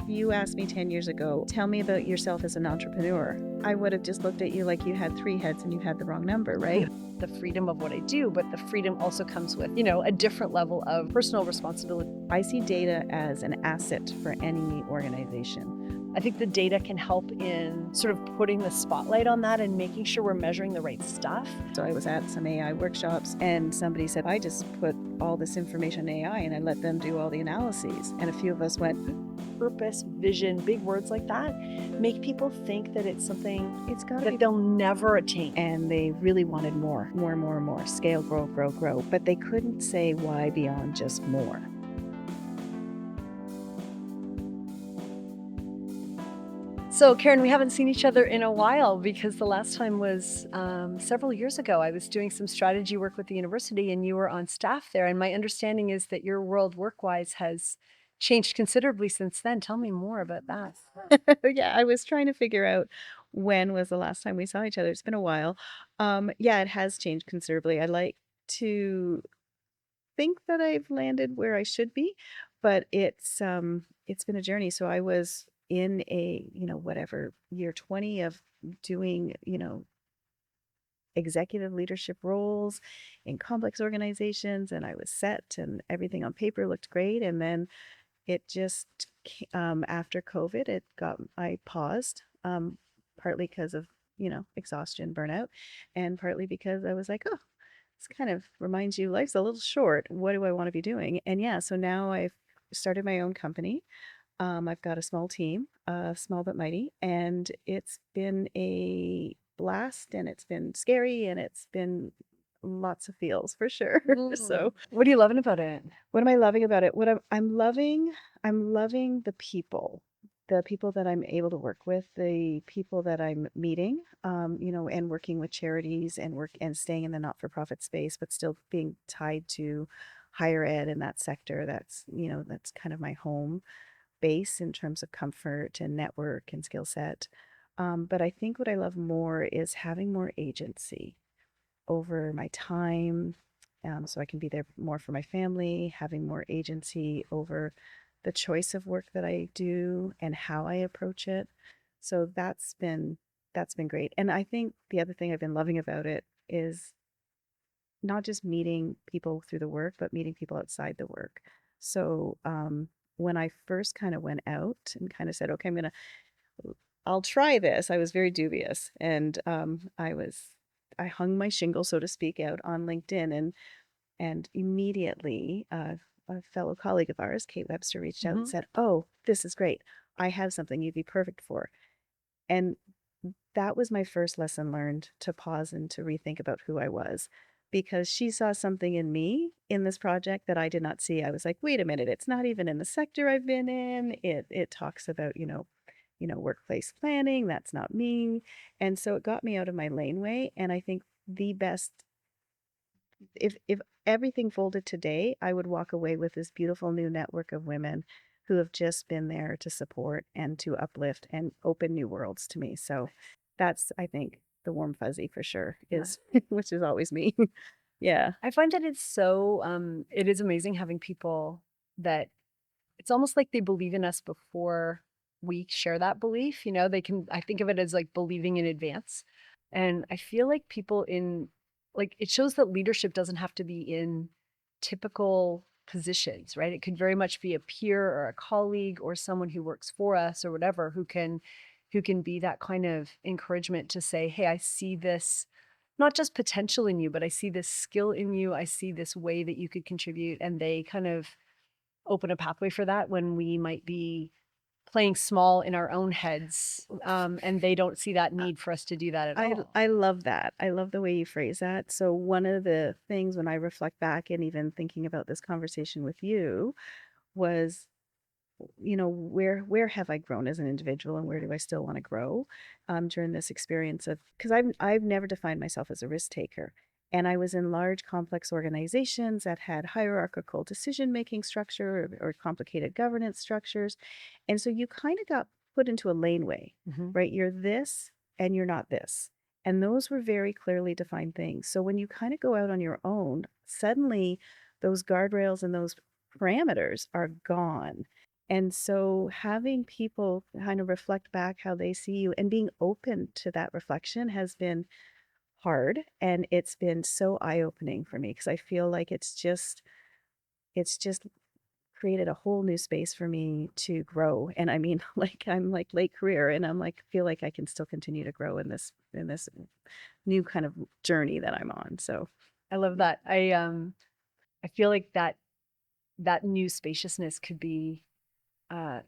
you asked me 10 years ago, tell me about yourself as an entrepreneur, I would have just looked at you like you had 3 heads and you had the wrong number, right? The freedom of what I do, but the freedom also comes with, a different level of personal responsibility. I see data as an asset for any organization. I think the data can help in sort of putting the spotlight on that and making sure we're measuring the right stuff. So I was at some AI workshops and somebody said, I just put all this information in AI and I let them do all the analyses. And a few of us went, purpose, vision, big words like that make people think that it's something that they'll never attain. And they really wanted more, scale, grow. But they couldn't say why beyond just more. So, Karen, we haven't seen each other in a while because the last time was several years ago. I was doing some strategy work with the university and you were on staff there. And my understanding is that your world work-wise has changed considerably since then. Tell me more about that. Yeah, I was trying to figure out when was the last time we saw each other. It's been a while. Yeah, it has changed considerably. I like to think that I've landed where I should be, but it's been a journey. So I was in a, whatever, year 20 of doing, executive leadership roles in complex organizations, and I was set and everything on paper looked great. And then it just, after COVID, I paused, partly because of, exhaustion, burnout, and partly because I was like, oh, this kind of reminds you life's a little short. What do I want to be doing? And yeah, so now I've started my own company. I've got a small team, small but mighty, and it's been a blast and it's been scary and it's been lots of feels for sure. So what are you loving about it? What am I loving about it? I'm loving the people that I'm able to work with, the people that I'm meeting, and working with charities and staying in the not-for-profit space, but still being tied to higher ed in that sector. That's kind of my home base in terms of comfort and network and skill set. But I think what I love more is having more agency over my time, so I can be there more for my family, having more agency over the choice of work that I do and how I approach it. So that's been great. And I think the other thing I've been loving about it is not just meeting people through the work, but meeting people outside the work. So when I first kind of went out and kind of said, okay, I'll try this, I was very dubious. And I hung my shingle, so to speak, out on LinkedIn, and immediately a fellow colleague of ours, Kate Webster, reached out and said, oh, this is great. I have something you'd be perfect for. And that was my first lesson learned, to pause and to rethink about who I was, because she saw something in me in this project that I did not see. I was like, wait a minute, it's not even in the sector I've been in. It talks about, workplace planning. That's not me. And so it got me out of my laneway. And I think the best, if everything folded today, I would walk away with this beautiful new network of women who have just been there to support and to uplift and open new worlds to me. So that's, I think, the warm fuzzy for sure is, which is always me. Yeah. I find that it's so, it is amazing having people that it's almost like they believe in us before we share that belief. I think of it as like believing in advance. And I feel like it shows that leadership doesn't have to be in typical positions, right? It could very much be a peer or a colleague or someone who works for us or whatever, who can be that kind of encouragement to say, hey, I see this, not just potential in you, but I see this skill in you. I see this way that you could contribute. And they kind of open a pathway for that when we might be playing small in our own heads, and they don't see that need for us to do that at all. I love that. I love the way you phrase that. So one of the things when I reflect back and even thinking about this conversation with you was, where have I grown as an individual and where do I still want to grow during this experience of, because I've never defined myself as a risk taker. And I was in large, complex organizations that had hierarchical decision-making structure or complicated governance structures. And so you kind of got put into a laneway, right? You're this and you're not this. And those were very clearly defined things. So when you kind of go out on your own, suddenly those guardrails and those parameters are gone. And so having people kind of reflect back how they see you and being open to that reflection has been hard. And it's been so eye-opening for me because I feel like it's just created a whole new space for me to grow. And I mean, like I'm like late career and I'm like feel like I can still continue to grow in this new kind of journey that I'm on. So I love that. I feel like that new spaciousness could be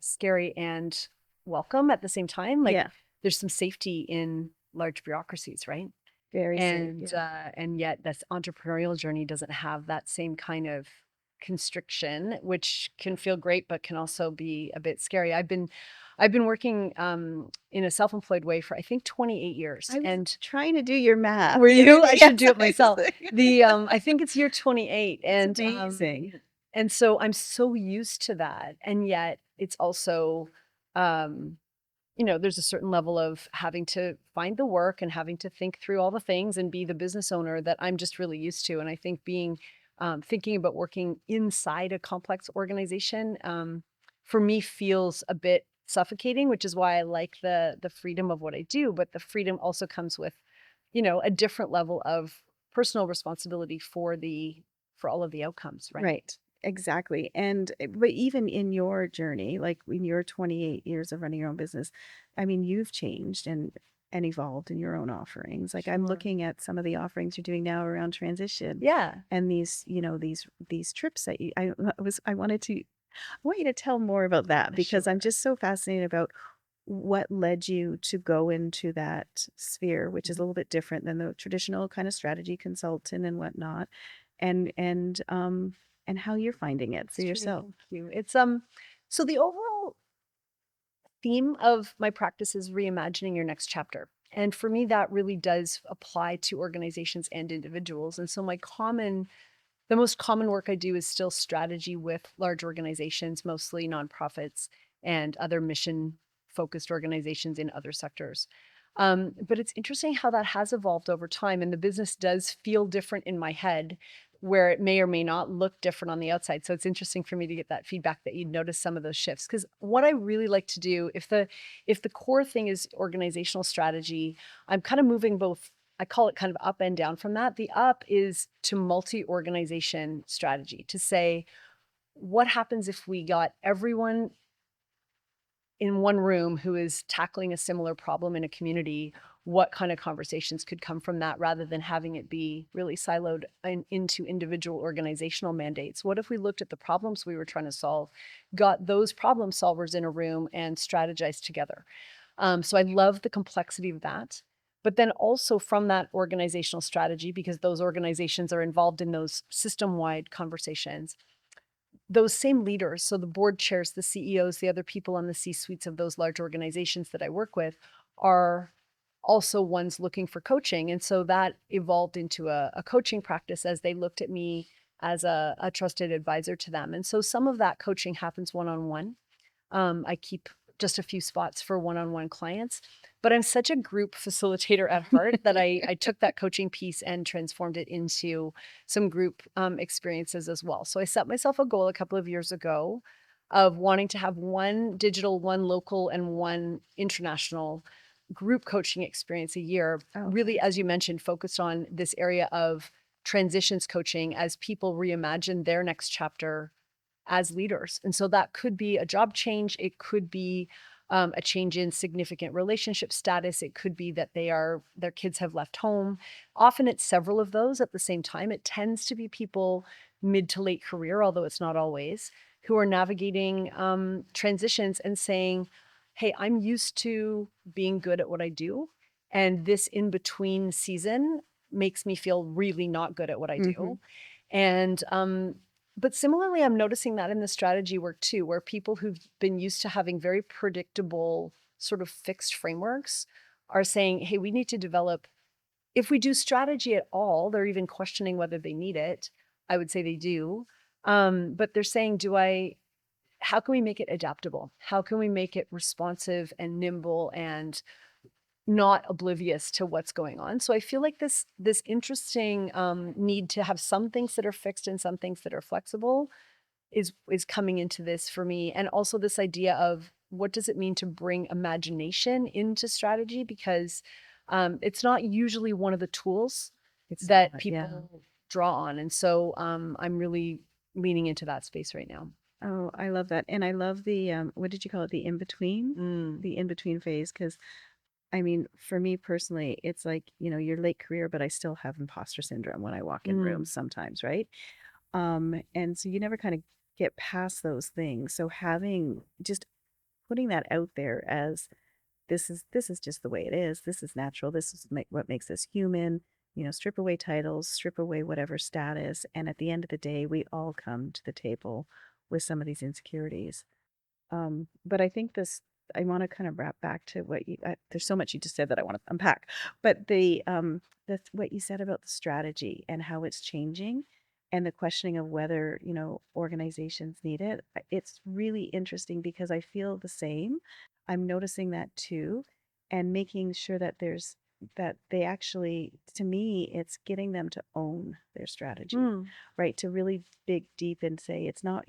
scary and welcome at the same time. Like yeah, there's some safety in large bureaucracies, right? very safe. Yeah. And yet this entrepreneurial journey doesn't have that same kind of constriction, which can feel great but can also be a bit scary. I've been working in a self-employed way for I think 28 years. I was And trying to do your math were the other you? I day. should Yes, do it I was myself. like, The I think it's year 28. it's amazing. And so I'm so used to that. And yet it's also um there's a certain level of having to find the work and having to think through all the things and be the business owner that I'm just really used to. And I think thinking about working inside a complex organization, for me feels a bit suffocating, which is why I like the freedom of what I do. But the freedom also comes with, a different level of personal responsibility for all of the outcomes, right? Right. Exactly. And but even in your journey, like in your 28 years of running your own business, I mean, you've changed and evolved in your own offerings. Like I'm Sure. looking at some of the offerings you're doing now around transition Yeah. and these trips that I want you to tell more about that because I'm Sure. just so fascinated about what led you to go into that sphere, which is a little bit different than the traditional kind of strategy consultant and whatnot, and and how you're finding it for It's true. yourself. Thank you. It's so the overall theme of my practice is reimagining your next chapter. And for me, that really does apply to organizations and individuals. And so the most common work I do is still strategy with large organizations, mostly nonprofits and other mission focused organizations in other sectors. But it's interesting how that has evolved over time, and the business does feel different in my head, where it may or may not look different on the outside. So it's interesting for me to get that feedback that you'd notice some of those shifts. Because what I really like to do, if the core thing is organizational strategy, I'm kind of moving both. I call it kind of up and down from that. The up is to multi-organization strategy, to say, what happens if we got everyone in one room who is tackling a similar problem in a community? What kind of conversations could come from that rather than having it be really siloed into individual organizational mandates? What if we looked at the problems we were trying to solve, got those problem solvers in a room and strategized together? So I love the complexity of that. But then also from that organizational strategy, because those organizations are involved in those system wide conversations, those same leaders, so the board chairs, the CEOs, the other people on the C suites of those large organizations that I work with, are also ones looking for coaching. And so that evolved into a coaching practice as they looked at me as a trusted advisor to them. And so some of that coaching happens one on one. I keep just a few spots for one-on-one clients, but I'm such a group facilitator at heart that I took that coaching piece and transformed it into some group experiences as well. So I set myself a goal a couple of years ago of wanting to have one digital, one local, and one international group coaching experience a year. Oh, Really, nice. as you mentioned, focused on this area of transitions coaching as people reimagine their next chapter as leaders. And so that could be a job change. It could be a change in significant relationship status. It could be that their kids have left home. Often it's several of those at the same time. It tends to be people mid to late career, although it's not always, who are navigating transitions and saying, hey, I'm used to being good at what I do. And this in between season makes me feel really not good at what I Mm-hmm. do. And but similarly, I'm noticing that in the strategy work too, where people who've been used to having very predictable, sort of fixed frameworks are saying, hey, we need to develop, if we do strategy at all, they're even questioning whether they need it. I would say they do. But they're saying, how can we make it adaptable? How can we make it responsive and nimble and not oblivious to what's going on? So I feel like this interesting need to have some things that are fixed and some things that are flexible is coming into this for me. And also this idea of what does it mean to bring imagination into strategy? Because it's not usually one of the tools It's that not, yeah. people draw on. And so I'm really leaning into that space right now. Oh, I love that. And I love the, what did you call it? The in between, Mm, the in between phase. Because I mean, for me personally, it's like, you're late career, but I still have imposter syndrome when I walk in mm, rooms sometimes, right? And so you never kind of get past those things. So having just putting that out there as this is just the way it is. This is natural. This is what makes us human. Strip away titles, strip away whatever status, and at the end of the day, we all come to the table with some of these insecurities. But I think this, I want to kind of wrap back to what there's so much you just said that I want to unpack, but what you said about the strategy and how it's changing and the questioning of whether, organizations need it. It's really interesting because I feel the same. I'm noticing that too, and making sure that they actually, to me, it's getting them to own their strategy, mm, right? To really dig deep and say, it's not,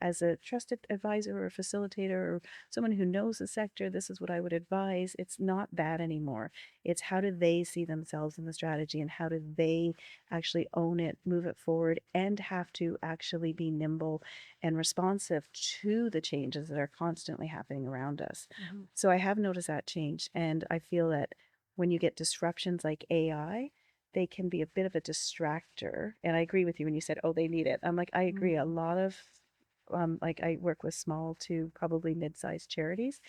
as a trusted advisor or facilitator or someone who knows the sector, this is what I would advise. It's not that anymore. It's how do they see themselves in the strategy and how do they actually own it, move it forward, and have to actually be nimble and responsive to the changes that are constantly happening around us. mhm. So I have noticed that change. And I feel that when you get disruptions like AI, they can be a bit of a distractor. And I agree with you when you said, oh, they need it. I'm like, I agree. A Mm, lot of, like, I work with small to probably mid-sized charities,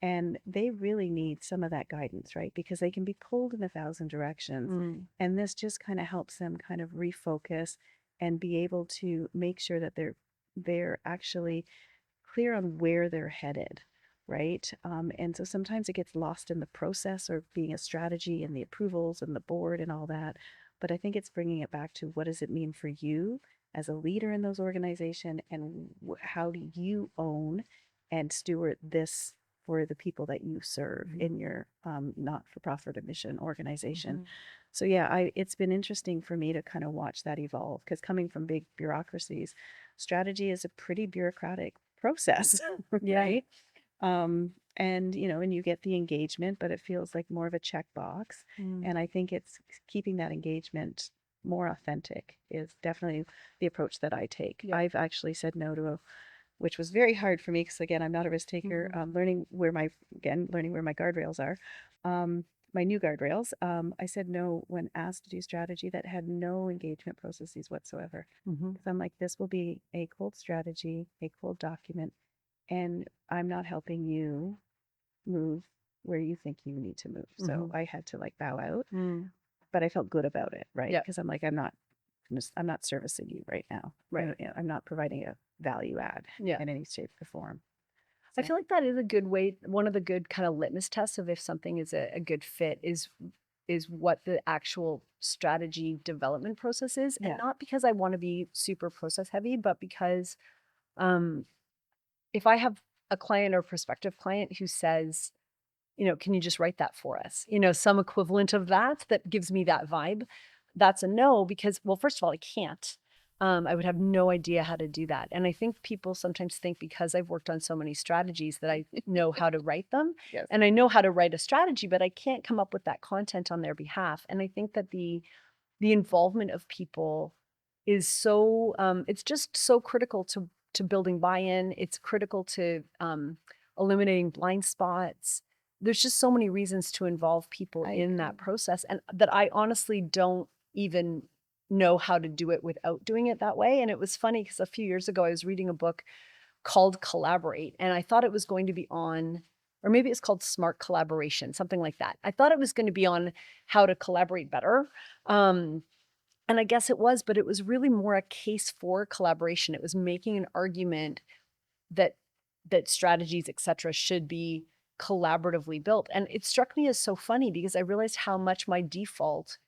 and they really need some of that guidance, right? Because they can be pulled in a thousand directions. mm, And this just kind of helps them kind of refocus and be able to make sure that they're actually clear on where they're headed, right? And so sometimes it gets lost in the process or being a strategy and the approvals and the board and all that. But I think it's bringing it back to what does it mean for you as a leader in those organizations, and how do you own and steward this for the people that you serve mhm, in your not-for-profit or mission organization. mhm. So yeah, it's been interesting for me to kind of watch that evolve because coming from big bureaucracies, strategy is a pretty bureaucratic process, Yeah. right? And you get the engagement, but it feels like more of a checkbox. Mm, And I think it's keeping that engagement more authentic is definitely the approach that I take. yeah. I've actually said no to which was very hard for me because again, I'm not a risk taker. Mhm, Learning where my guardrails are. My new guardrails. I said no when asked to do strategy that had no engagement processes whatsoever. mhm. Because I'm like, this will be a cold strategy, a cold document, and I'm not helping you move where you think you need to move. So Mhm. I had to like bow out, Mm. but I felt good about it, right? Yeah, Because I'm like, I'm not servicing you right now. right. I'm not providing a value add Yeah. in any shape or form. I So feel like that is a good way, one of the good kind of litmus tests of if something is a good fit is what the actual strategy development process is. And yeah, not because I want to be super process heavy, but because um if I have a client or prospective client who says, can you just write that for us? Some equivalent of that that gives me that vibe. That's a no because, well, first of all, I can't. I would have no idea how to do that. And I think people sometimes think because I've worked on so many strategies that I know how to write them. yes, And I know how to write a strategy, but I can't come up with that content on their behalf. And I think that the involvement of people is so it's just so critical to building buy-in. It's critical to eliminating blind spots. There's just so many reasons to involve people I in agree. that process, and that I honestly don't even know how to do it without doing it that way. And it was funny because a few years ago I was reading a book called Collaborate, and I thought it was going to be on, or maybe it's called Smart Collaboration, something like that. I thought it was going to be on how to collaborate better. Um, and I guess it was, but it was really more a case for collaboration. It was making an argument that strategies, et cetera, should be collaboratively built. And it struck me as so funny because I realized how much my default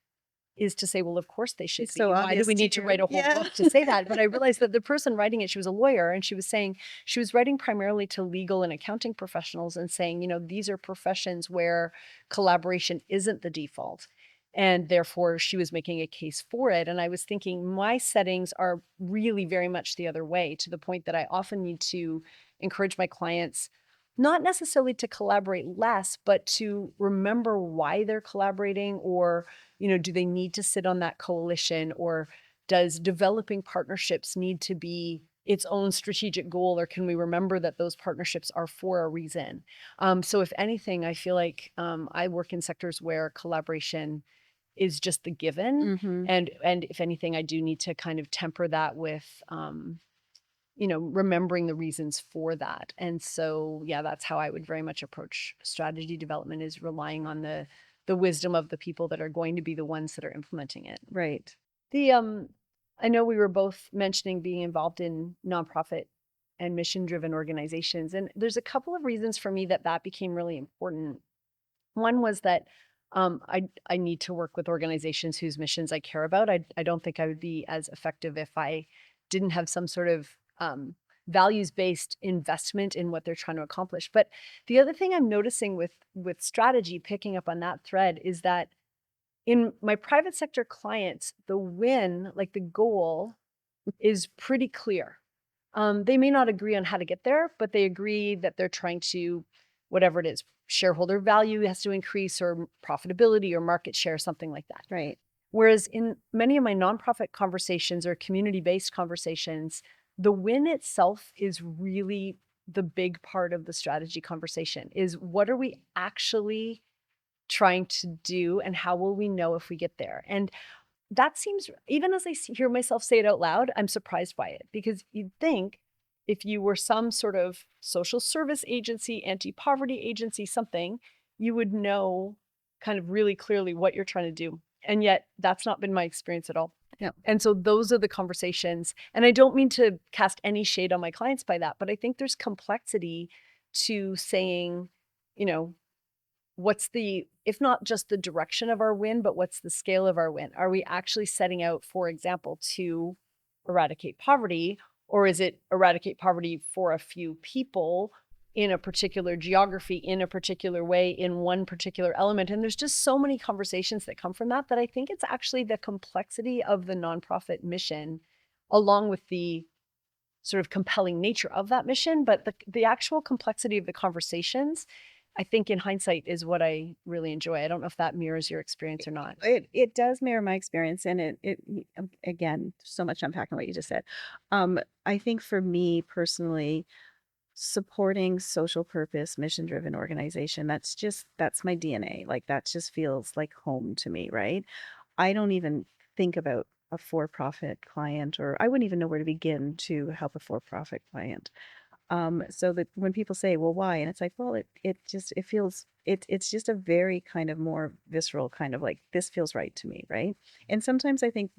is to say, well, of course they should It's so be. Why do obvious we to need to write you. a whole Yeah. book to say that? But I realized that the person writing it, she was a lawyer, and she was saying she was writing primarily to legal and accounting professionals and saying, these are professions where collaboration isn't the default. And therefore, she was making a case for it. And I was thinking, my settings are really very much the other way, to the point that I often need to encourage my clients not necessarily to collaborate less, but to remember why they're collaborating, or, do they need to sit on that coalition, or does developing partnerships need to be its own strategic goal, or can we remember that those partnerships are for a reason? So if anything, I feel like I work in sectors where collaboration is just the given. Mm-hmm. And if anything, I do need to kind of temper that with remembering the reasons for that. And so, yeah, that's how I would very much approach strategy development, is relying on the wisdom of the people that are going to be the ones that are implementing it. Right. The I know we were both mentioning being involved in nonprofit and mission driven organizations, and there's a couple of reasons for me that that became really important. One was that I need to work with organizations whose missions I care about. I don't think I would be as effective if I didn't have some sort of values based investment in what they're trying to accomplish. But the other thing I'm noticing with strategy, picking up on that thread, is that in my private sector clients, the win, like the goal, is pretty clear. They may not agree on how to get there, but they agree that they're trying to, whatever it is, shareholder value has to increase, or profitability, or market share, something like that. Right. Whereas in many of my nonprofit conversations or community-based conversations, the win itself is really the big part of the strategy conversation. Is what are we actually trying to do, and how will we know if we get there? And that seems, even as I hear myself say it out loud, I'm surprised by it, because you'd think if you were some sort of social service agency, anti-poverty agency, something, you would know kind of really clearly what you're trying to do. And yet that's not been my experience at all. Yeah. And so those are the conversations. And I don't mean to cast any shade on my clients by that, but I think there's complexity to saying, you know, what's the, if not just the direction of our win, but what's the scale of our win? Are we actually setting out, for example, to eradicate poverty, or is it eradicate poverty for a few people in a particular geography, in a particular way, in one particular element? And there's just so many conversations that come from that, that I think it's actually the complexity of the nonprofit mission, along with the sort of compelling nature of that mission, but the actual complexity of the conversations, I think in hindsight, is what I really enjoy. I don't know if that mirrors your experience or not. It does mirror my experience, and again, so much unpacking what you just said. I think for me personally, supporting social purpose, mission driven organization, that's my DNA. Like that just feels like home to me, right? I don't even think about a for-profit client, or I wouldn't even know where to begin to help a for-profit client. So that when people say, well, why? And it's like, well, it feels, it's just a very kind of more visceral kind of like, this feels right to me. Right. And sometimes I think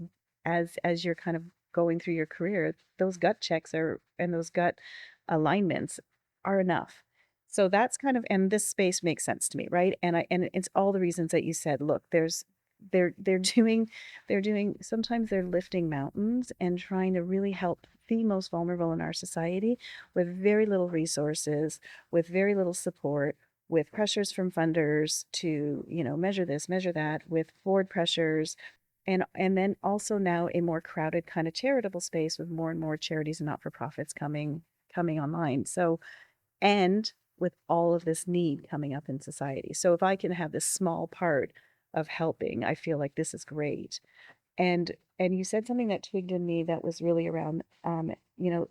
as you're kind of going through your career, those gut checks are, and those gut alignments are enough. So that's kind of, and this space makes sense to me. Right. And it's all the reasons that you said, look, they're doing, sometimes they're lifting mountains and trying to really help the most vulnerable in our society with very little resources, with very little support, with pressures from funders to, measure this, measure that, with board pressures, and then also now a more crowded kind of charitable space with more and more charities and not-for-profits coming online. So, and with all of this need coming up in society. So if I can have this small part of helping, I feel like this is great. And you said something that twigged in me that was really around, you know,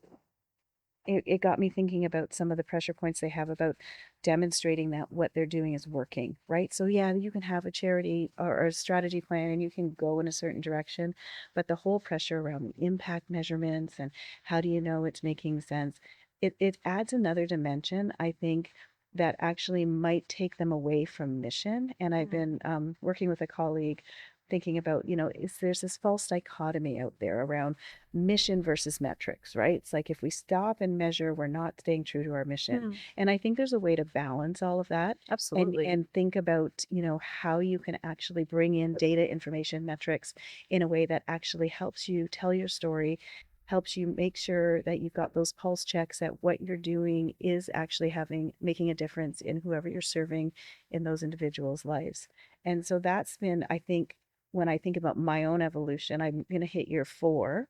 it got me thinking about some of the pressure points they have about demonstrating that what they're doing is working, right? So yeah, you can have a charity or a strategy plan and you can go in a certain direction, but the whole pressure around the impact measurements and how do you know it's making sense? It adds another dimension, I think, that actually might take them away from mission. And I've been working with a colleague thinking about, is there's this false dichotomy out there around mission versus metrics, right? It's like if we stop and measure, we're not staying true to our mission. And I think there's a way to balance all of that Absolutely. and think about, how you can actually bring in data, information, metrics in a way that actually helps you tell your story helps you make sure that you've got those pulse checks that what you're doing is actually making a difference in whoever you're serving in those individuals' lives. And so that's been, I think, when I think about my own evolution, I'm going to hit year 4,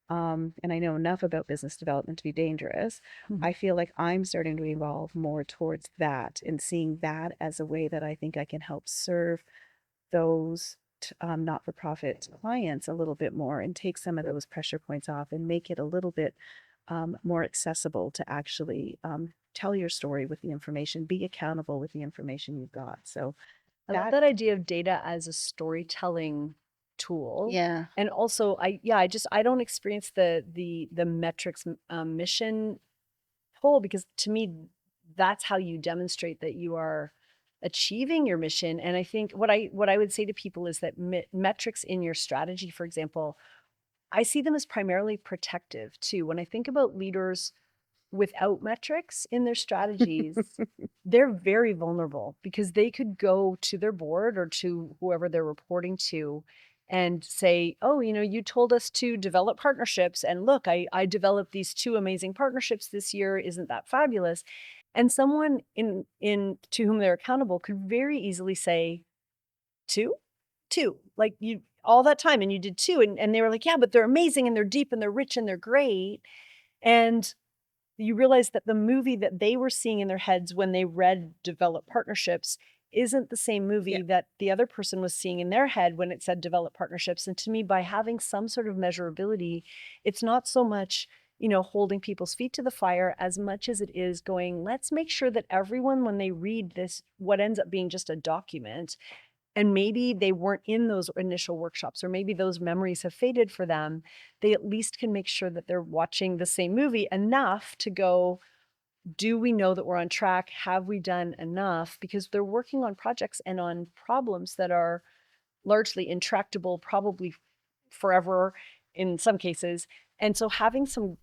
and I know enough about business development to be dangerous. Mhm. I feel like I'm starting to evolve more towards that and seeing that as a way that I think I can help serve those not-for-profit clients a little bit more and take some of those pressure points off and make it a little bit more accessible to actually tell your story with the information, be accountable with the information you've got. So I love that, that idea of data as a storytelling tool. yeah, And also I don't experience the metrics mission pull, because to me that's how you demonstrate that you are achieving your mission. And I think what I would say to people is that metrics in your strategy, for example, I see them as primarily protective too. When I think about leaders without metrics in their strategies, they're very vulnerable because they could go to their board or to whoever they're reporting to and say, oh, you told us to develop partnerships. And look, I developed these 2 amazing partnerships this year. Isn't that fabulous? And someone in to whom they're accountable could very easily say, two? Two. Like, you all that time and you did two. And they were like, yeah, but they're amazing and they're deep and they're rich and they're great. And you realize that the movie that they were seeing in their heads when they read develop partnerships isn't the same yeah, movie that the other person was seeing in their head when it said develop partnerships. And to me, by having some sort of measurability, it's not so much, holding people's feet to the fire as much as it is going, let's make sure that everyone, when they read this, what ends up being just a document, and maybe they weren't in those initial workshops, or maybe those memories have faded for them, they at least can make sure that they're watching the same movie enough to go, do we know that we're on track? Have we done enough? Because they're working on projects and on problems that are largely intractable, probably forever in some cases. And so having some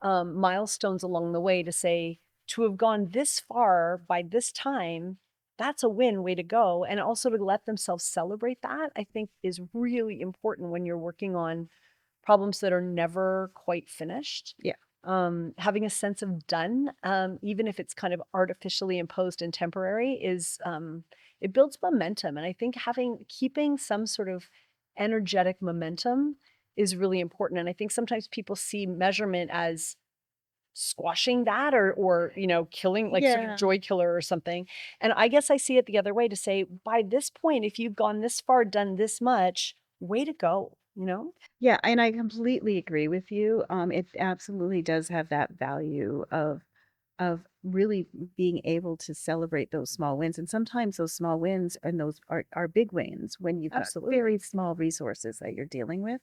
milestones along the way to say, to have gone this far by this time, that's a win, way to go. And also to let themselves celebrate that, I think is really important when you're working on problems that are never quite finished. yeah. Having a sense of done, even if it's kind of artificially imposed and temporary, is it builds momentum. And I think keeping some sort of energetic momentum is really important. And I think sometimes people see measurement as squashing that, or killing, like sort of Yeah. joy killer or something. And I guess I see it the other way, to say, by this point, if you've gone this far, done this much, way to go. Yeah, and I completely agree with you. It absolutely does have that value of really being able to celebrate those small wins. And sometimes those small wins and those are big wins when you've got very Absolutely. small resources that you're dealing with.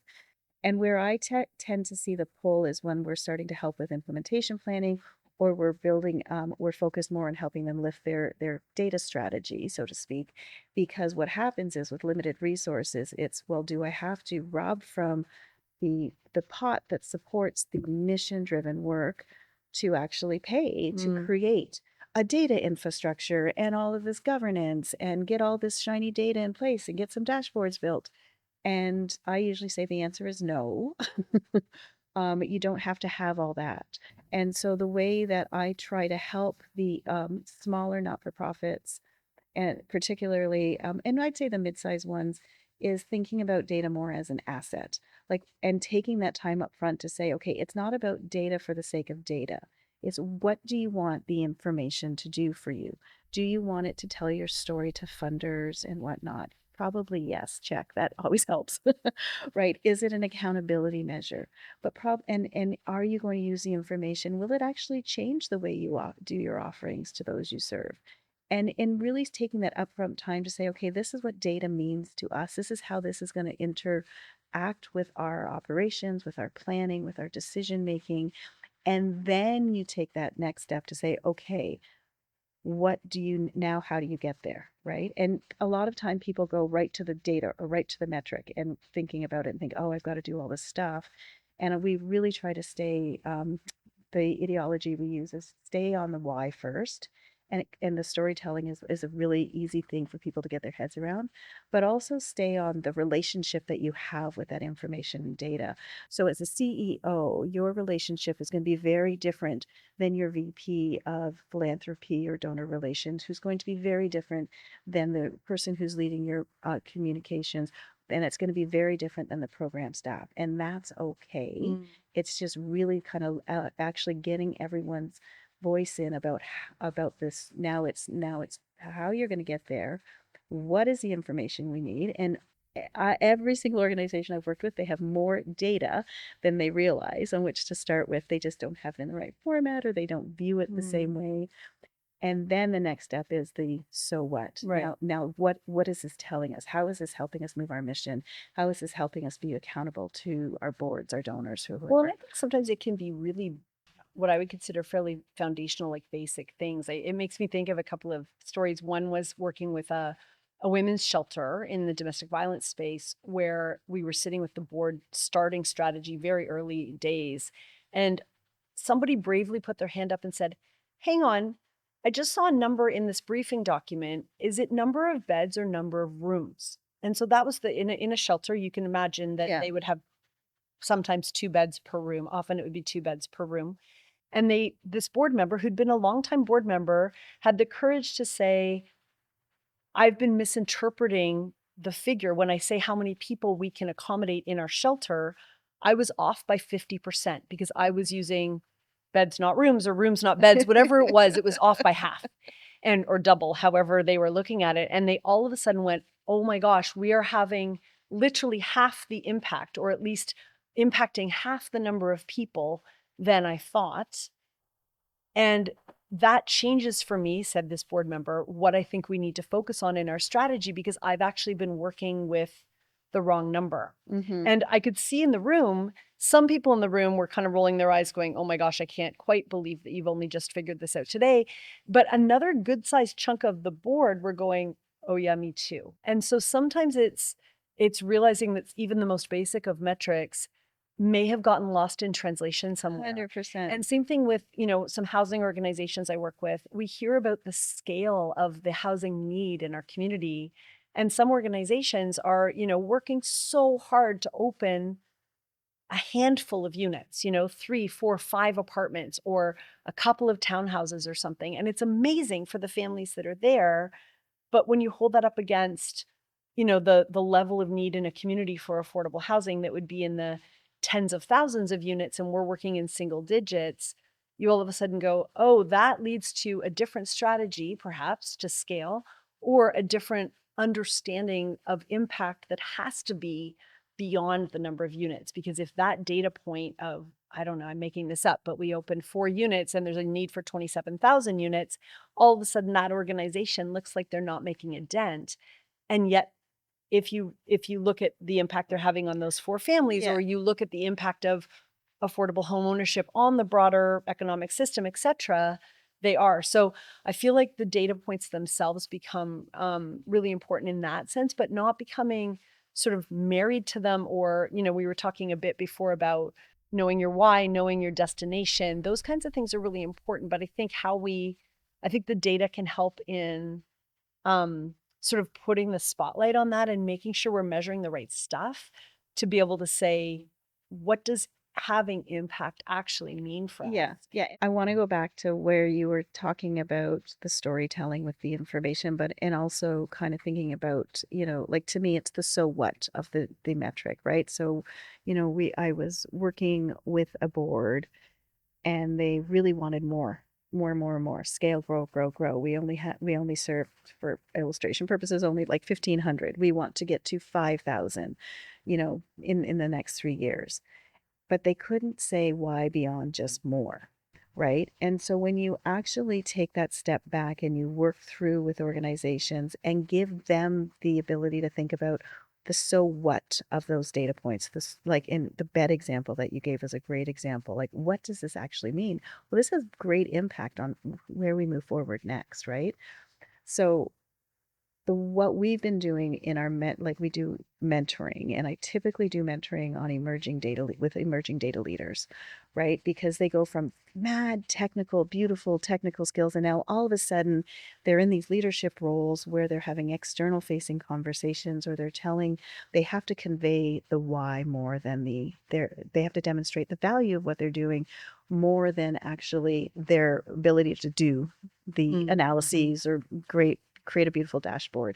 And where I tend to see the pull is when we're starting to help with implementation planning, or we're focused more on helping them lift their data strategy, so to speak. Because what happens is with limited resources, it's, well, do I have to rob from the pot that supports the mission-driven work to actually pay to Mm. create a data infrastructure and all of this governance and get all this shiny data in place and get some dashboards built? And I usually say the answer is no. You don't have to have all that. And so the way that I try to help the smaller not-for-profits, and particularly, and I'd say the mid-sized ones, is thinking about data more as an asset, like, and taking that time up front to say, okay, it's not about data for the sake of data. It's, what do you want the information to do for you? Do you want it to tell your story to funders and whatnot? Probably yes, check. That always helps, right? Is it an accountability measure? But and are you going to use the information? Will it actually change the way you do your offerings to those you serve? And in really taking that upfront time to say, okay, this is what data means to us. This is how this is going to interact with our operations, with our planning, with our decision making. And then you take that next step to say, okay, what do you now, how do you get there? Right. And a lot of time people go right to the data or right to the metric and thinking about it and think, oh, I've got to do all this stuff. And we really try to stay, the ideology we use is stay on the why first, and the storytelling is a really easy thing for people to get their heads around, but also stay on the relationship that you have with that information and data. So as a CEO, your relationship is going to be very different than your VP of philanthropy or donor relations, who's going to be very different than the person who's leading your communications. And it's going to be very different than the program staff. And that's okay. Mm. It's just really kind of actually getting everyone's voice in about this. Now it's how you're going to get there. What is the information we need? And every single organization I've worked with, they have more data than they realize on which to start with. They just don't have it in the right format, or they don't view it the same Mm. way. And then the next step is the so what. Right. Now what is this telling us? How is this helping us move our mission? How is this helping us be accountable to our boards, our donors, Well, and whoever? I think sometimes it can be really what I would consider fairly foundational, like basic things. It makes me think of a couple of stories. One was working with a women's shelter in the domestic violence space, where we were sitting with the board starting strategy very early days. And somebody bravely put their hand up and said, "Hang on, I just saw a number in this briefing document. Is it number of beds or number of rooms?" And so that was in a shelter, you can imagine that Yeah. they would have sometimes 2 beds per room. Often it would be 2 beds per room. And this board member who'd been a longtime board member had the courage to say, "I've been misinterpreting the figure. When I say how many people we can accommodate in our shelter, I was off by 50% because I was using beds, not rooms, or rooms, not beds, whatever it was off by half and or double, however they were looking at it." And they all of a sudden went, "Oh my gosh, we are having literally half the impact, or at least impacting half the number of people than I thought." And that changes for me, said this board member, what I think we need to focus on in our strategy, because I've actually been working with the wrong number. Mm-hmm. And I could see in the room, some people in the room were kind of rolling their eyes going, "Oh my gosh, I can't quite believe that you've only just figured this out today." But another good sized chunk of the board were going, "Oh yeah, me too." And so sometimes it's realizing that even the most basic of metrics may have gotten lost in translation somewhere. 100%. And same thing with, some housing organizations I work with. We hear about the scale of the housing need in our community. And some organizations are, working so hard to open a handful of units, 3, 4, 5 apartments or a couple of townhouses or something. And it's amazing for the families that are there. But when you hold that up against, the level of need in a community for affordable housing that would be in the tens of thousands of units, and we're working in single digits, you all of a sudden go, "Oh, that leads to a different strategy, perhaps to scale, or a different understanding of impact that has to be beyond the number of units." Because if that data point of, I don't know, I'm making this up, but we open 4 units and there's a need for 27,000 units, all of a sudden that organization looks like they're not making a dent. And yet, if you look at the impact they're having on those 4 families, Yeah. or you look at the impact of affordable home ownership on the broader economic system, et cetera, they are. So I feel like the data points themselves become really important in that sense, but not becoming sort of married to them. Or, we were talking a bit before about knowing your why, knowing your destination. Those kinds of things are really important. But I think the data can help in sort of putting the spotlight on that and making sure we're measuring the right stuff to be able to say, what does having impact actually mean for us? Yeah, yeah. I want to go back to where you were talking about the storytelling with the information, but and also kind of thinking about, like to me, it's the so what of the metric, right? So, I was working with a board, and they really wanted more, scale, grow, grow, grow. We only served, for illustration purposes, only like 1,500. We want to get to 5,000, in the next 3 years, but they couldn't say why beyond just more, right? And so when you actually take that step back and you work through with organizations and give them the ability to think about the so what of those data points, this, like in the bed example that you gave, is a great example. Like, what does this actually mean? Well, this has great impact on where we move forward next, right? So what we've been doing in our like we do mentoring, and I typically do mentoring on with emerging data leaders, right? Because they go from mad technical, beautiful technical skills, and now all of a sudden they're in these leadership roles where they're having external facing conversations, or they have to convey the why more than they have to demonstrate the value of what they're doing more than actually their ability to do the analyses or create a beautiful dashboard.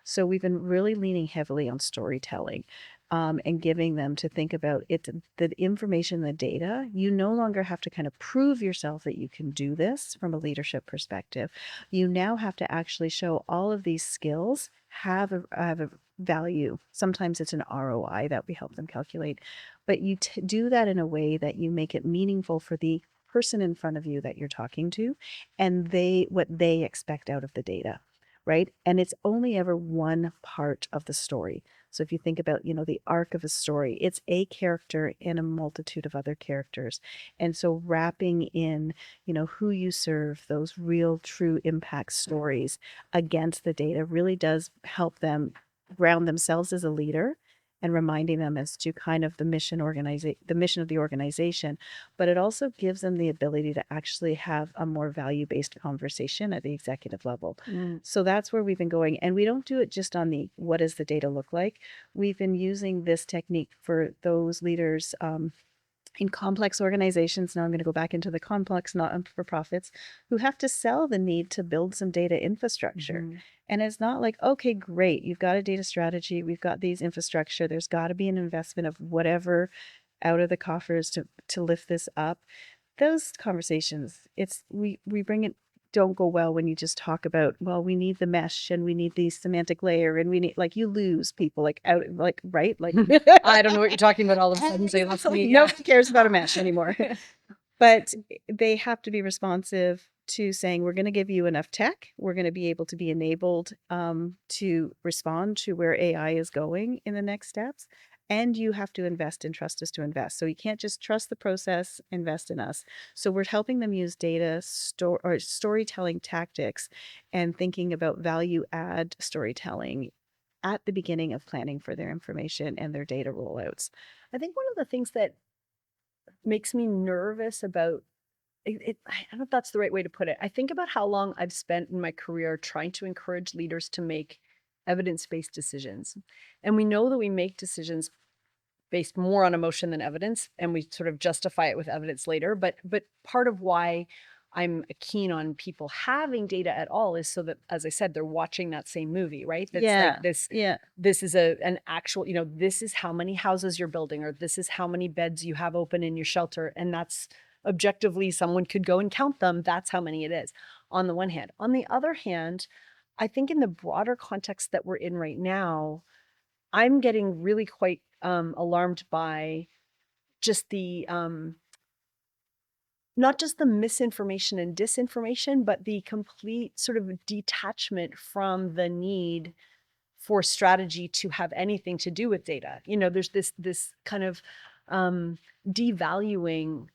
So we've been really leaning heavily on storytelling, and giving them to think about it, the information, the data. You no longer have to kind of prove yourself that you can do this from a leadership perspective. You now have to actually show all of these skills have a value. Sometimes it's an ROI that we help them calculate, but you do that in a way that you make it meaningful for the person in front of you that you're talking to, and what they expect out of the data, right? And it's only ever one part of the story. So if you think about, the arc of a story, it's a character in a multitude of other characters. And so wrapping in, who you serve, those real true impact stories against the data really does help them ground themselves as a leader, and reminding them as to kind of the mission of the organization. But it also gives them the ability to actually have a more value-based conversation at the executive level. So that's where we've been going. And we don't do it just on the what does the data look like. We've been using this technique for those leaders in complex organizations. Now I'm going to go back into the complex, not for profits, who have to sell the need to build some data infrastructure. And it's not like, okay, great, you've got a data strategy, we've got these infrastructure, there's got to be an investment of whatever out of the coffers to lift this up. Those conversations, we bring it don't go well when you just talk about, well, we need the mesh and we need the semantic layer and we need, like, you lose people like out, like, right? Like, I don't know what you're talking about all of a sudden. So it's like nobody cares about a mesh anymore. But they have to be responsive to saying, we're going to give you enough tech. We're going to be able to be enabled to respond to where AI is going in the next steps. And you have to invest and trust us to invest. So you can't just trust the process, invest in us. So we're helping them use data or storytelling tactics and thinking about value add storytelling at the beginning of planning for their information and their data rollouts. I think one of the things that makes me nervous about I don't know if that's the right way to put it. I think about how long I've spent in my career trying to encourage leaders to make evidence-based decisions. And we know that we make decisions based more on emotion than evidence, and we sort of justify it with evidence later. But part of why I'm keen on people having data at all is so that, as I said, they're watching that same movie, right? That's like this. Yeah. This is an actual, this is how many houses you're building, or this is how many beds you have open in your shelter, and that's objectively someone could go and count them. That's how many it is. On the one hand, on the other hand, I think in the broader context that we're in right now, I'm getting really quite alarmed by just the not just the misinformation and disinformation, but the complete sort of detachment from the need for strategy to have anything to do with data. There's this kind of devaluing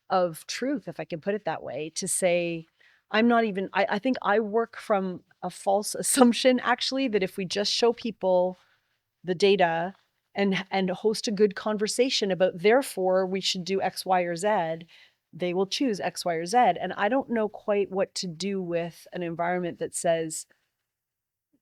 of truth, if I can put it that way, to say, I think I work from a false assumption, actually, that if we just show people the data and host a good conversation about, therefore we should do X, Y, or Z, they will choose X, Y, or Z. And I don't know quite what to do with an environment that says,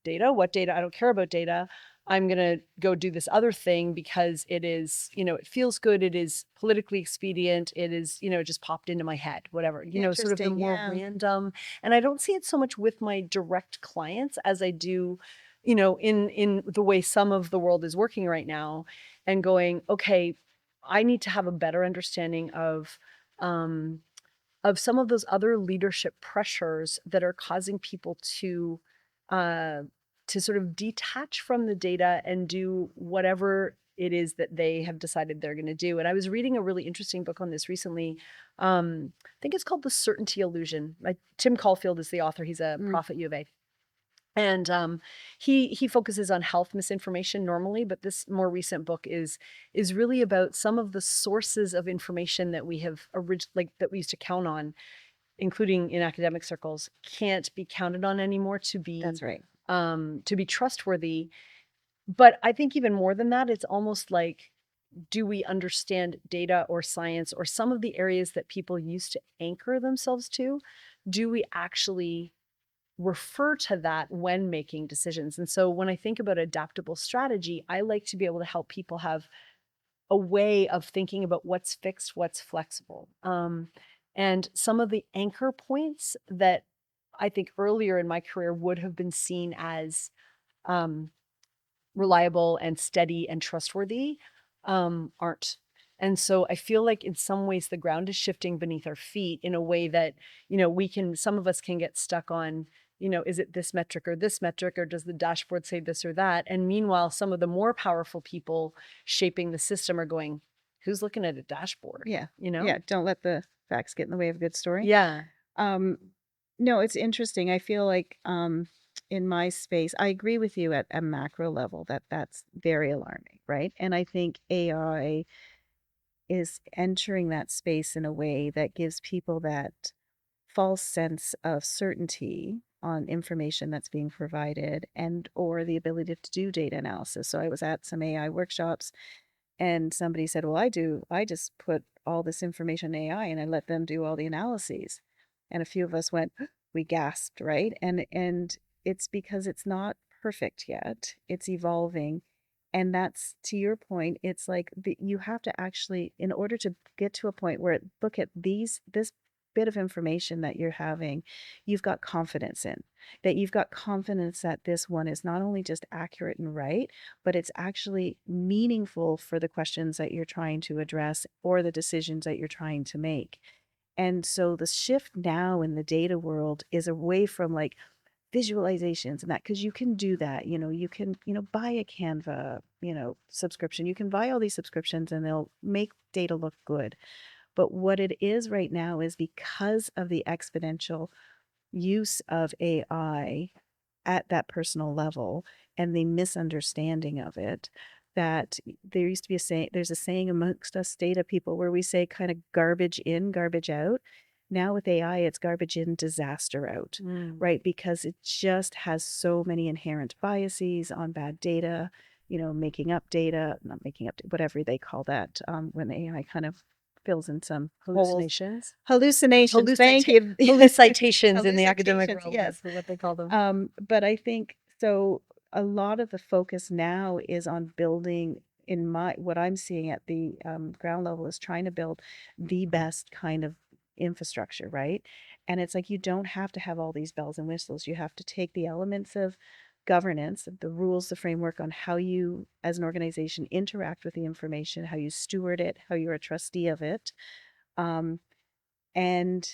data, what data? I don't care about data. I'm going to go do this other thing because it is, it feels good. It is politically expedient. It is, it just popped into my head, whatever, sort of the more random. And I don't see it so much with my direct clients as I do, in the way some of the world is working right now, and going, okay, I need to have a better understanding of some of those other leadership pressures that are causing people to sort of detach from the data and do whatever it is that they have decided they're going to do. And I was reading a really interesting book on this recently. I think it's called The Certainty Illusion. Tim Caulfield is the author. He's a prof at U of A. And he focuses on health misinformation normally, but this more recent book is really about some of the sources of information that we have that we used to count on, including in academic circles, can't be counted on anymore to be That's right. to be trustworthy. But I think even more than that, it's almost like, do we understand data or science or some of the areas that people used to anchor themselves to? Do we actually refer to that when making decisions? And so when I think about adaptable strategy, I like to be able to help people have a way of thinking about what's fixed, what's flexible. And some of the anchor points that I think earlier in my career would have been seen as um, reliable and steady and trustworthy aren't. And so I feel like in some ways the ground is shifting beneath our feet in a way that, some of us can get stuck on, is it this metric or this metric, or does the dashboard say this or that? And meanwhile, some of the more powerful people shaping the system are going, who's looking at a dashboard? Yeah. You know? Yeah. Don't let the facts get in the way of a good story. Yeah. Um, no, it's interesting. I feel like in my space, I agree with you at a macro level that that's very alarming, right? And I think AI is entering that space in a way that gives people that false sense of certainty on information that's being provided and or the ability to do data analysis. So I was at some AI workshops and somebody said, "Well, I just put all this information in AI and I let them do all the analyses." And a few of us went, we gasped, right? And it's because it's not perfect yet. It's evolving. And that's to your point, it's like you have to actually, in order to get to a point where look at this bit of information that you're having, you've got confidence in, that you've got confidence that this one is not only just accurate and right, but it's actually meaningful for the questions that you're trying to address or the decisions that you're trying to make. And so the shift now in the data world is away from like visualizations and that, because you can do that. You can, buy a Canva, subscription. You can buy all these subscriptions and they'll make data look good. But what it is right now is because of the exponential use of AI at that personal level and the misunderstanding of it, that there used to be a saying, there's a saying amongst us data people where we say kind of garbage in, garbage out. Now with AI, it's garbage in, disaster out, Mm. right? Because it just has so many inherent biases on bad data, making up data, not making up, whatever they call that, when AI kind of fills in some holes. Hallucinations. Hallucinations. Thank you. Hallucitations in the academic Hallucitations. world. Yes. That's what they call them. But I think so a lot of the focus now is on building in my what I'm seeing at the ground level is trying to build the best kind of infrastructure, right? And it's like you don't have to have all these bells and whistles. You have to take the elements of governance, the rules, the framework on how you as an organization interact with the information, how you steward it, how you're a trustee of it. Um, and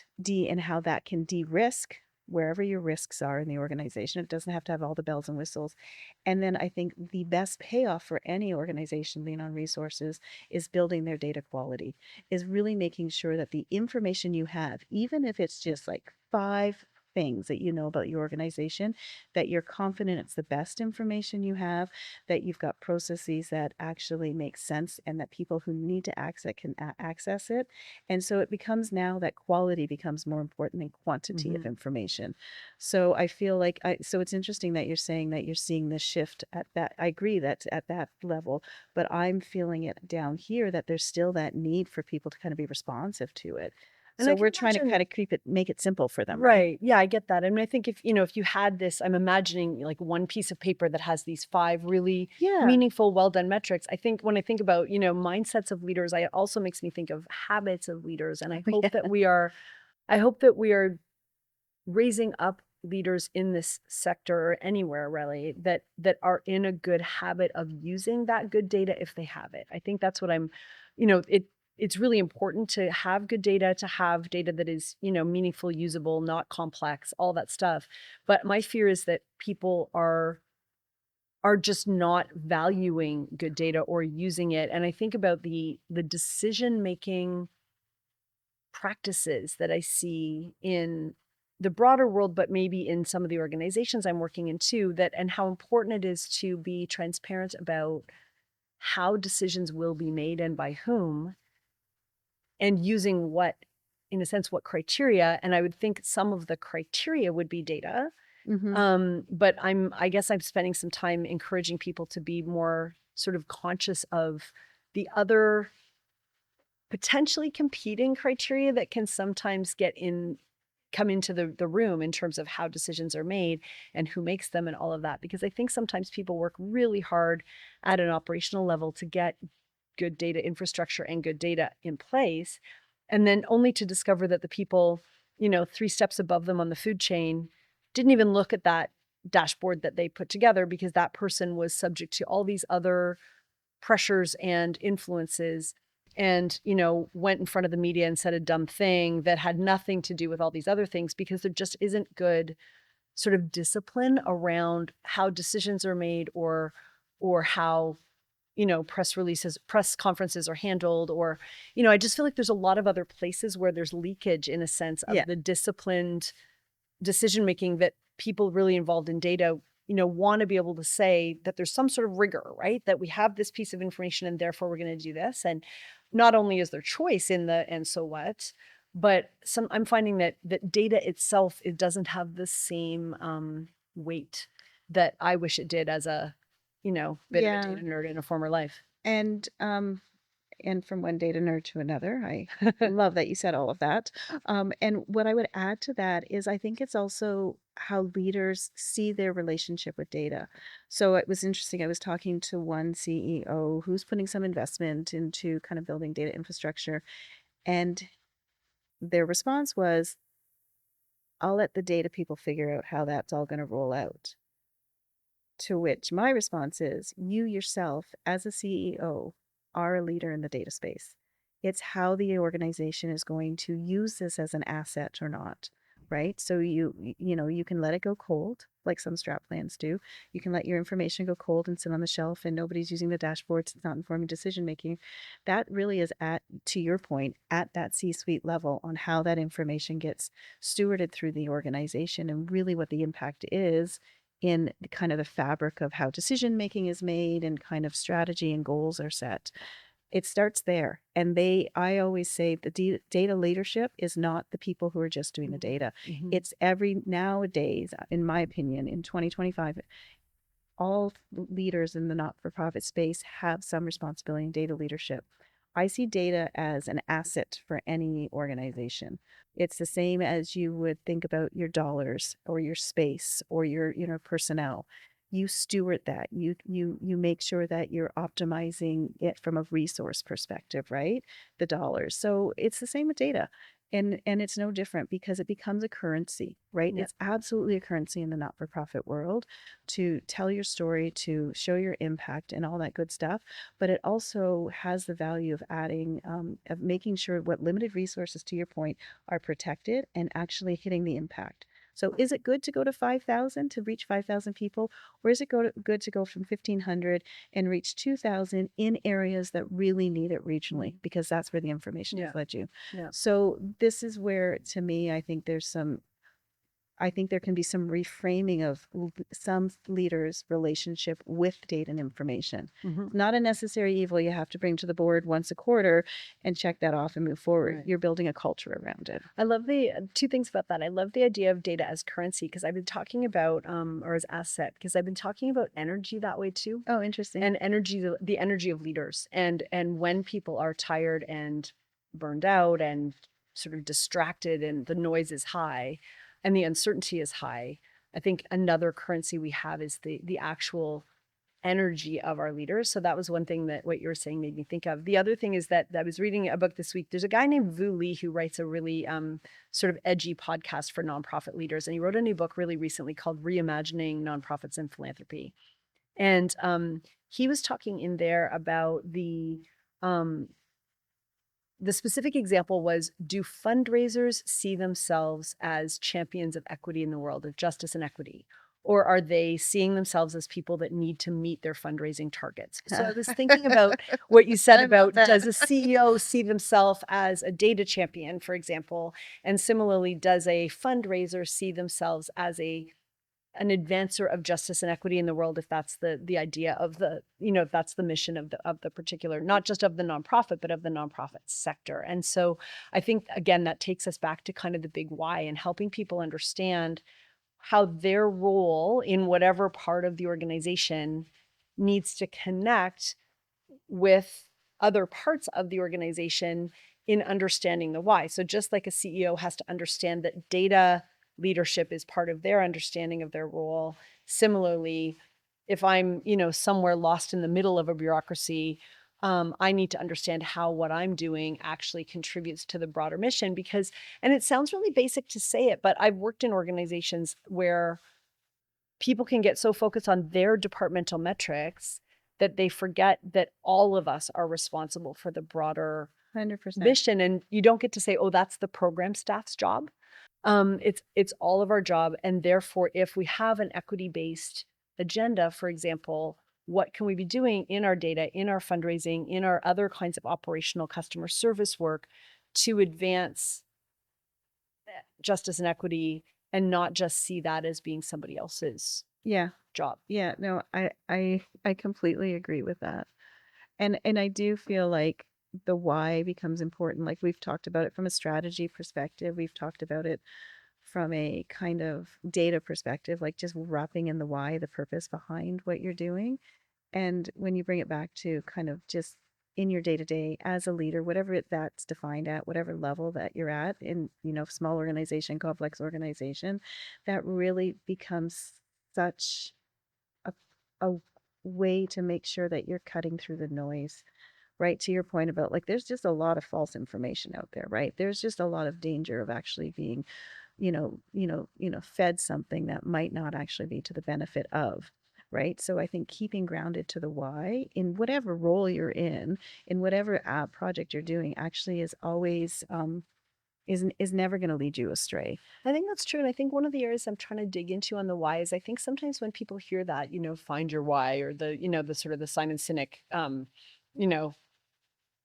how that can de-risk wherever your risks are in the organization. It doesn't have to have all the bells and whistles. And then I think the best payoff for any organization lean on resources is building their data quality, is really making sure that the information you have, even if it's just like 5 things that you know about your organization, that you're confident it's the best information you have, that you've got processes that actually make sense and that people who need to access it can access it. And so it becomes now that quality becomes more important than quantity of information. So I feel like so it's interesting that you're saying that you're seeing this shift at that. I agree that's at that level, but I'm feeling it down here that there's still that need for people to kind of be responsive to it. And So I can we're trying to imagine, kind of make it simple for them, right? right. Yeah, I get that. I mean, I think if you had this, I'm imagining like one piece of paper that has these 5 really Yeah. meaningful, well done metrics. I think when I think about, mindsets of leaders, it also makes me think of habits of leaders. And I hope Yeah. that we are raising up leaders in this sector or anywhere really that are in a good habit of using that good data if they have it. I think that's what I'm, it's really important to have good data, to have data that is, meaningful, usable, not complex, all that stuff. But my fear is that people are just not valuing good data or using it. And I think about the decision making practices that I see in the broader world, but maybe in some of the organizations I'm working in too, and how important it is to be transparent about how decisions will be made and by whom, and using what, in a sense, what criteria. And I would think some of the criteria would be data, Mhm. But I guess I'm spending some time encouraging people to be more sort of conscious of the other potentially competing criteria that can sometimes come into the room in terms of how decisions are made and who makes them and all of that. Because I think sometimes people work really hard at an operational level to get good data infrastructure and good data in place, and then only to discover that the people, 3 steps above them on the food chain didn't even look at that dashboard that they put together because that person was subject to all these other pressures and influences and went in front of the media and said a dumb thing that had nothing to do with all these other things, because there just isn't good sort of discipline around how decisions are made, or how press conferences are handled, or I just feel like there's a lot of other places where there's leakage, in a sense, of Yeah. the disciplined decision making that people really involved in data want to be able to say that there's some sort of rigor, right? That we have this piece of information and therefore we're going to do this. And not only is there choice in the and so what, but I'm finding that data itself, it doesn't have the same weight that I wish it did as a bit of a Yeah. data nerd in a former life. And from one data nerd to another, I love that you said all of that. And what I would add to that is I think it's also how leaders see their relationship with data. So it was interesting. I was talking to one CEO who's putting some investment into kind of building data infrastructure, and their response was, I'll let the data people figure out how that's all going to roll out. To which my response is, you yourself, as a CEO, are a leader in the data space. It's how the organization is going to use this as an asset or not, right? So you can let it go cold, like some strat plans do. You can let your information go cold and sit on the shelf and nobody's using the dashboards, it's not informing decision making. That really is, to your point, at that C-suite level on how that information gets stewarded through the organization, and really what the impact is in kind of the fabric of how decision making is made and kind of strategy and goals are set. It starts there. And I always say the data leadership is not the people who are just doing the data. Mhm. It's nowadays, in my opinion, in 2025, all leaders in the not-for-profit space have some responsibility in data leadership. I see data as an asset for any organization. It's the same as you would think about your dollars or your space or your, personnel. You steward that. You make sure that you're optimizing it from a resource perspective, right? The dollars. So it's the same with data. And it's no different because it becomes a currency, right? Yeah. It's absolutely a currency in the not-for-profit world to tell your story, to show your impact and all that good stuff. But it also has the value of of making sure what limited resources, to your point, are protected and actually hitting the impact. So is it good to go to 5,000 to reach 5,000 people, or is it good to go from 1,500 and reach 2,000 in areas that really need it regionally, because that's where the information Yeah. has led you. Yeah. So this is where, to me, I think there can be some reframing of some leaders' relationship with data and information. Mhm. It's not a necessary evil you have to bring to the board once a quarter and check that off and move forward. Right. You're building a culture around it. I love the two things about that. I love the idea of data as currency, because I've been talking about, or as asset, because I've been talking about energy that way too. Oh, interesting. And energy, the energy of leaders, and when people are tired and burned out and sort of distracted and the noise is high and the uncertainty is high, I think another currency we have is the actual energy of our leaders. So that was one thing that what you were saying made me think of. The other thing is that I was reading a book this week. There's a guy named Vu Lee who writes a really sort of edgy podcast for nonprofit leaders, and he wrote a new book really recently called Reimagining Nonprofits and Philanthropy. And he was talking in there about the specific example was, do fundraisers see themselves as champions of equity in the world, of justice and equity? Or are they seeing themselves as people that need to meet their fundraising targets? So I was thinking about what you said I love about, that. does a CEO see themselves as a data champion, for example? And similarly, does a fundraiser see themselves as an advancer of justice and equity in the world, if that's the idea of if that's the mission of the particular, not just of the nonprofit, but of the nonprofit sector. And so I think, again, that takes us back to kind of the big why and helping people understand how their role in whatever part of the organization needs to connect with other parts of the organization in understanding the why. So just like a CEO has to understand that data leadership is part of their understanding of their role, similarly, if I'm, somewhere lost in the middle of a bureaucracy, I need to understand how what I'm doing actually contributes to the broader mission because, and it sounds really basic to say it, but I've worked in organizations where people can get so focused on their departmental metrics that they forget that all of us are responsible for the broader 100%. mission. And you don't get to say, oh, that's the program staff's job. It's all of our job. And therefore, if we have an equity-based agenda, for example, what can we be doing in our data, in our fundraising, in our other kinds of operational customer service work to advance justice and equity and not just see that as being somebody else's Yeah. job. Yeah. No, I completely agree with that. And I do feel like the why becomes important. Like we've talked about it from a strategy perspective. We've talked about it from a kind of data perspective, like just wrapping in the why, the purpose behind what you're doing. And when you bring it back to kind of just in your day to day as a leader, whatever that's defined at, whatever level that you're at in, small organization, complex organization, that really becomes such a, a way to make sure that you're cutting through the noise, right? To your point about like, there's just a lot of false information out there, right? There's just a lot of danger of actually being, fed something that might not actually be to the benefit of. Right. So I think keeping grounded to the why in whatever role you're in whatever project you're doing, actually is always is never going to lead you astray. I think that's true. And I think one of the areas I'm trying to dig into on the why is I think sometimes when people hear that, find your why or the sort of the Simon Sinek, you know,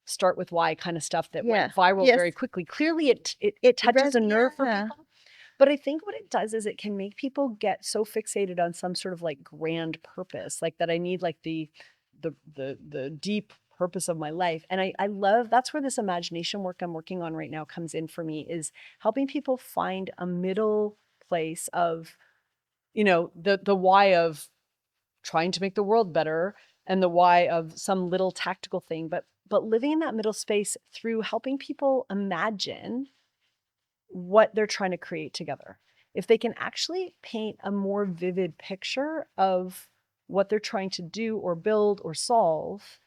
start with why kind of stuff that Yeah. went viral Yes. very quickly. Clearly it touches a nerve for Yeah. people. But I think what it does is it can make people get so fixated on some sort of like grand purpose, like that I need like the deep purpose of my life. And I love that's where this imagination work I'm working on right now comes in for me is helping people find a middle place of, the why of trying to make the world better and the why of some little tactical thing, but living in that middle space through helping people imagine what they're trying to create together. If they can actually paint a more vivid picture of what they're trying to do or build or solve,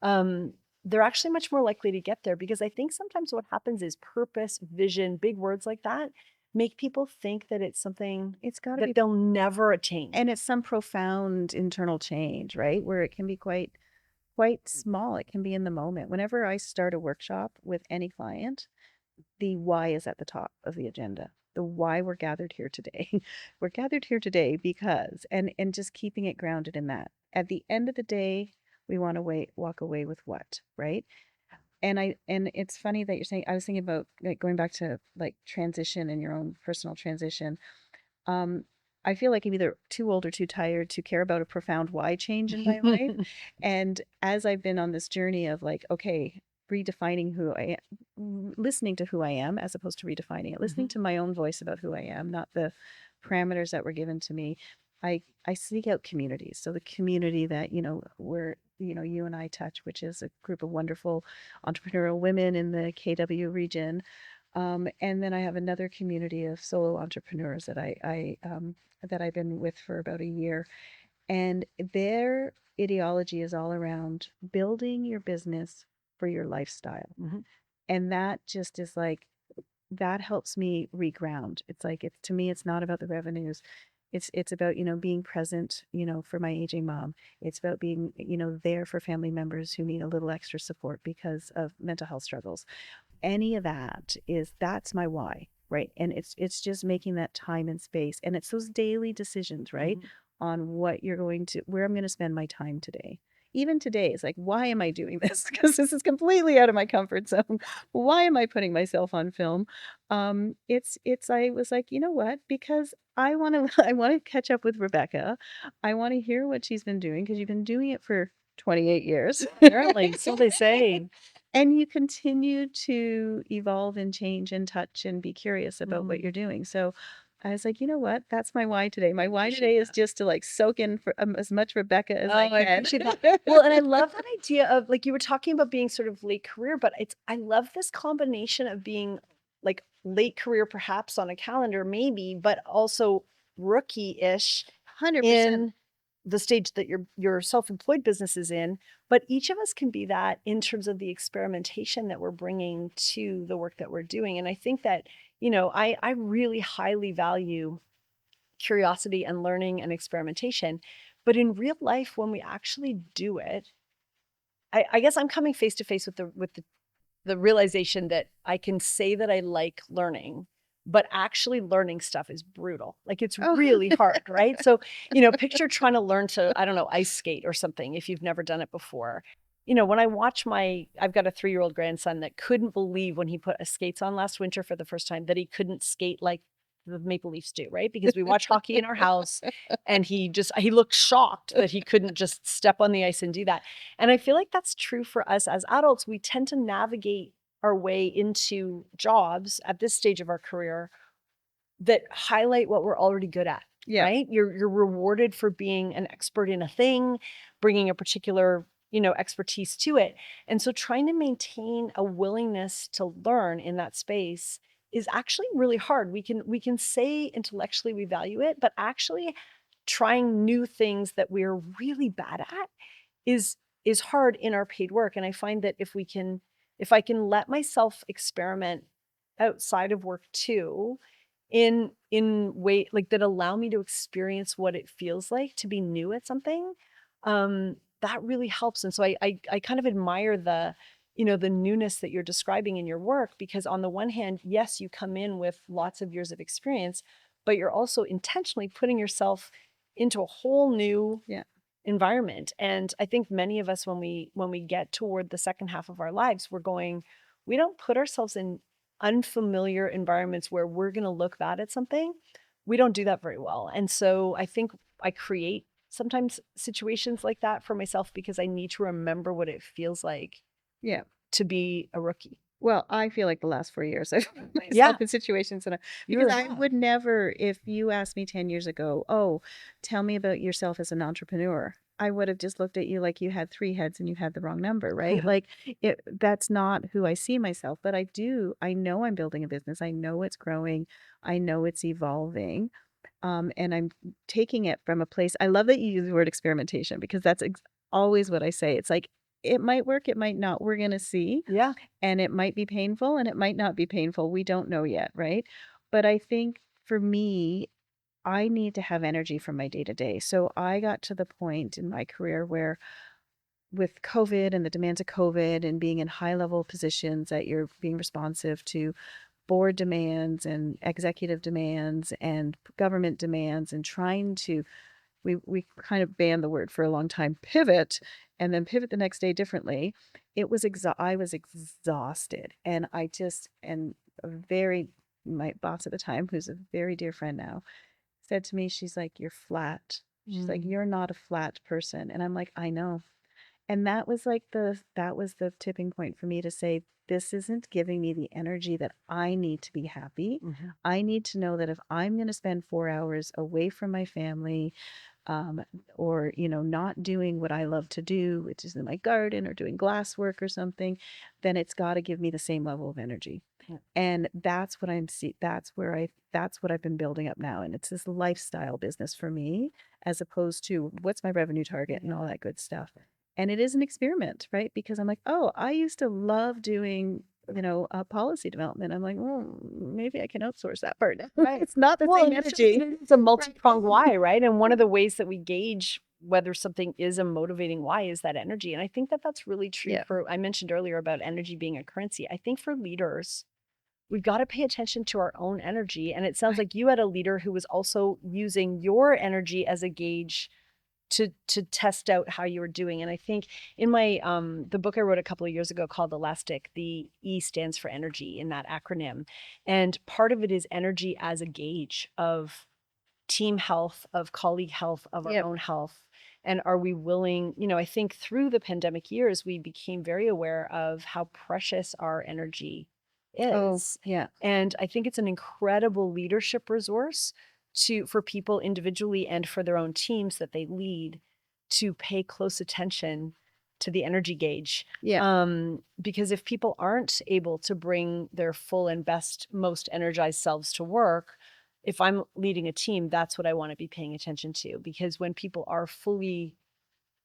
they're actually much more likely to get there because I think sometimes what happens is purpose, vision, big words like that make people think that it's something It's got to that be, they'll never attain. and it's some profound internal change, right? Where it can be quite small. It can be in the moment. Whenever I start a workshop with any client, the why is at the top of the agenda. The why we're gathered here today. We're gathered here today because, and just keeping it grounded in that. At the end of the day, we want to walk away with what, right? And it's funny that you're saying, I was thinking about like going back to like transition and your own personal transition. Um, I feel like I'm either too old or too tired to care about a profound why change in my life. And as I've been on this journey of like, okay, redefining who I am, listening to who I am as opposed to redefining it, listening to my own voice about who I am, not the parameters that were given to me. I seek out communities. So the community that, where, you and I touch, which is a group of wonderful entrepreneurial women in the KW region. And then I have another community of solo entrepreneurs that I've been with for about a year, and their ideology is all around building your business for your lifestyle. And that just is like, that helps me reground. It's like, it's to me, it's not about the revenues. It's about, being present, for my aging mom. It's about being, there for family members who need a little extra support because of mental health struggles. Any of that's my why, right? And it's just making that time and space, and it's those daily decisions, right? On where I'm going to spend my time today. Even today, it's like, why am I doing this? Because this is completely out of my comfort zone. Why am I putting myself on film? I was like, you know what? Because I want to I want to catch up with Rebecca. I want to hear what she's been doing because you've been doing it for 28 years. Apparently, so they say. And you continue to evolve and change and touch and be curious about what you're doing. So I was like, you know what? That's my why today. My why Appreciate today is that. just to like soak in for as much Rebecca as I Oh, I can. appreciate that. Well, and I love that idea of like you were talking about being sort of late career, but I love this combination of being like late career perhaps on a calendar, maybe, but also rookie-ish 100%. in the stage that your self-employed business is in. But each of us can be that in terms of the experimentation that we're bringing to the work that we're doing. And I think that, I really highly value curiosity and learning and experimentation. But in real life, when we actually do it, I guess I'm coming face to face with the realization that I can say that I like learning, but actually learning stuff is brutal. Like it's Oh, really hard, right? So, picture trying to learn to, I don't know, ice skate or something if you've never done it before. When I watch I've got a 3-year-old grandson that couldn't believe when he put a skates on last winter for the first time that he couldn't skate like the Maple Leafs do, right? Because we watch hockey in our house and he looked shocked that he couldn't just step on the ice and do that. And I feel like that's true for us as adults. We tend to navigate our way into jobs at this stage of our career that highlight what we're already good at, yeah. right? You're rewarded for being an expert in a thing, bringing a particular, expertise to it. And so trying to maintain a willingness to learn in that space is actually really hard. We can say intellectually we value it, but actually trying new things that we're really bad at is is hard in our paid work. And I find that if I can let myself experiment outside of work too, in way like that allow me to experience what it feels like to be new at something, that really helps. And so I kind of admire the newness that you're describing in your work, because on the one hand, yes, you come in with lots of years of experience, but you're also intentionally putting yourself into a whole new Yeah. environment. And I think many of us, when we get toward the second half of our lives, we don't put ourselves in unfamiliar environments where we're going to look bad at something. We don't do that very well. And so I think I create sometimes situations like that for myself because I need to remember what it feels like Yeah. to be a rookie. Well, I feel like the last 4 years I've put Yeah, myself in situations you because really I have. would never, if you asked me 10 years ago, oh, tell me about yourself as an entrepreneur, I would have just looked at you like you had 3 heads and you had the wrong number, right? Like that's not who I see myself, but I know I'm building a business. I know it's growing. I know it's evolving. And I'm taking it from a place. I love that you use the word experimentation because that's always what I say. It's like, it might work, it might not. We're going to see. Yeah. And it might be painful and it might not be painful. We don't know yet, right? But I think for me, I need to have energy from my day to day. So I got to the point in my career where with COVID and the demands of COVID and being in high level positions that you're being responsive to board demands and executive demands and government demands and trying to we kind of banned the word for a long time, pivot, and then pivot the next day differently. I was exhausted, and a very my boss at the time, who's a very dear friend now, said to me, she's like, "You're flat." She's like, Mm. "You're not a flat person," and I'm like, "I know." And that was the tipping point for me to say, this isn't giving me the energy that I need to be happy. Mhm. I need to know that if I'm going to spend 4 hours away from my family, um, or not doing what I love to do, which is in my garden or doing glass work or something, then it's got to give me the same level of energy. Yeah. And that's what that's what I've been building up now. And it's this lifestyle business for me, as opposed to what's my revenue target and all that good stuff. And it is an experiment, right? Because I'm like, oh, I used to love doing, policy development. I'm like, well, maybe I can outsource that part now. Right. It's not the Well, same and energy. it's a multi-pronged why, right? And one of the ways that we gauge whether something is a motivating why is that energy. And I think that that's really true Yeah. I mentioned earlier about energy being a currency. I think for leaders, we've got to pay attention to our own energy. And it sounds Right. like you had a leader who was also using your energy as a gauge to test out how you were doing. And I think in my the book I wrote a couple of years ago called Elastic, the E stands for energy in that acronym. And part of it is energy as a gauge of team health, of colleague health, of our Yep. own health. And are we willing, I think through the pandemic years, we became very aware of how precious our energy Oh, is. yeah. And I think it's an incredible leadership resource for people individually and for their own teams that they lead to pay close attention to the energy gauge. Yeah. Because if people aren't able to bring their full and best, most energized selves to work, if I'm leading a team, that's what I want to be paying attention to. Because when people are fully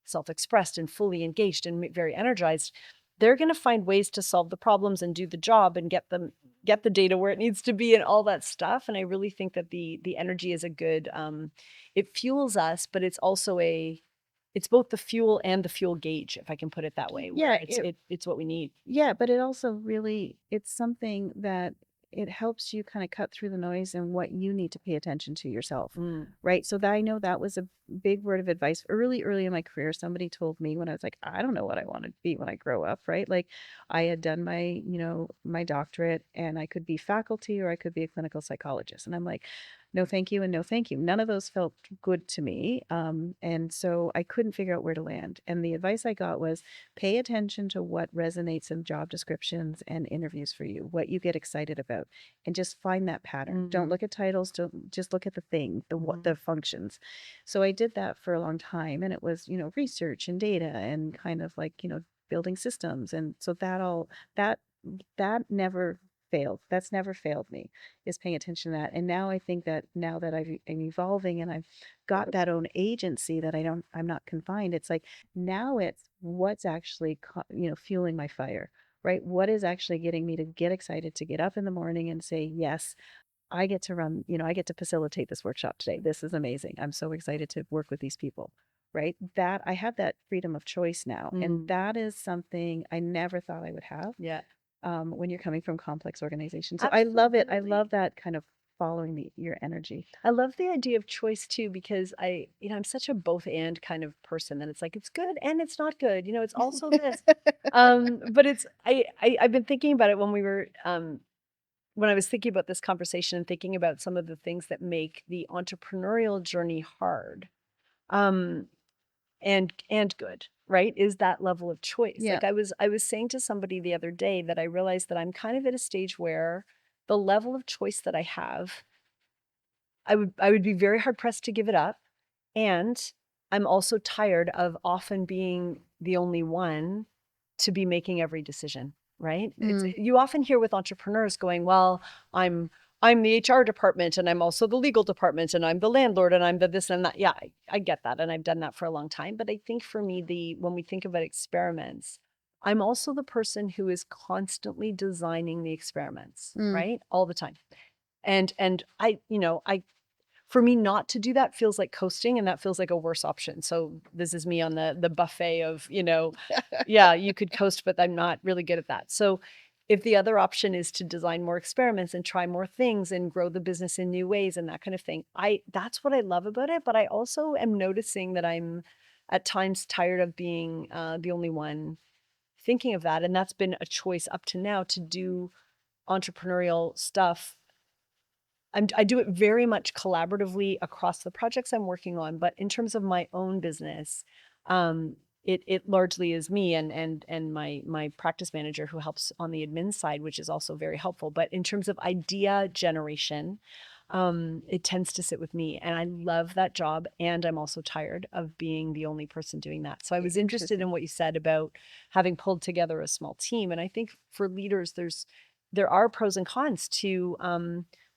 self-expressed and fully engaged and very energized, they're going to find ways to solve the problems and do the job and get the data where it needs to be and all that stuff. And I really think that the energy is a good it fuels us, but it's also it's both the fuel and the fuel gauge, if I can put it that way, where Yeah, it's what we need. yeah, but it also really, it's something that it helps you kind of cut through the noise and what you need to pay attention to yourself, Mm. right? So that I know that was a big word of advice early in my career. Somebody told me when I was like, I don't know what I want to be when I grow up, right? Like I had done my, my doctorate and I could be faculty or I could be a clinical psychologist. And I'm like, no, thank you. And no, thank you. None of those felt good to me. And so I couldn't figure out where to land. And the advice I got was, pay attention to what resonates in job descriptions and interviews for you, what you get excited about, and just find that pattern. Don't look at titles, don't just look at the thing, what the functions. So I did that for a long time and it was, research and data and kind of like, building systems. And so that that never failed. That's never failed me, is paying attention to that. And now I think that now that I'm evolving and I've got that own agency that I'm not confined. It's like now it's what's actually, fueling my fire, right? What is actually getting me to get excited to get up in the morning and say, yes, I get to run, I get to facilitate this workshop today. This is amazing. I'm so excited to work with these people, right? That I have that freedom of choice now. And that is something I never thought I would have, Yeah. when you're coming from complex organizations. So I love it. I Absolutely. love that kind of following your energy. I love the idea of choice too, because I'm such a both and kind of person that it's like, it's good and it's not good. It's also this. But I've been thinking about it when I was thinking about this conversation and thinking about some of the things that make the entrepreneurial journey hard. Um, and good, right? Is that level of choice. Yeah. Like I was saying to somebody the other day that I realized that I'm kind of at a stage where the level of choice that I have, I would be very hard pressed to give it up. And I'm also tired of often being the only one to be making every decision, right? Mm. You often hear with entrepreneurs going, well, I'm I'm the HR department and I'm also the legal department and I'm the landlord and I'm the this and that. Yeah, I get that. And I've done that for a long time. But I think for me, when we think about experiments, I'm also the person who is constantly designing the experiments, Mm. right? All the time. And I for me not to do that feels like coasting and that feels like a worse option. So this is me on the buffet of, yeah, you could coast, but I'm not really good at that. So if the other option is to design more experiments and try more things and grow the business in new ways and that kind of thing, that's what I love about it. But I also am noticing that I'm at times tired of being the only one thinking of that. And that's been a choice up to now to do entrepreneurial stuff. I do it very much collaboratively across the projects I'm working on, but in terms of my own business, it largely is me and my practice manager who helps on the admin side, which is also very helpful. But in terms of idea generation, it tends to sit with me, and I love that job. And I'm also tired of being the only person doing that. So I was interested in Interesting. what you said about having pulled together a small team, and I think for leaders, there are pros and cons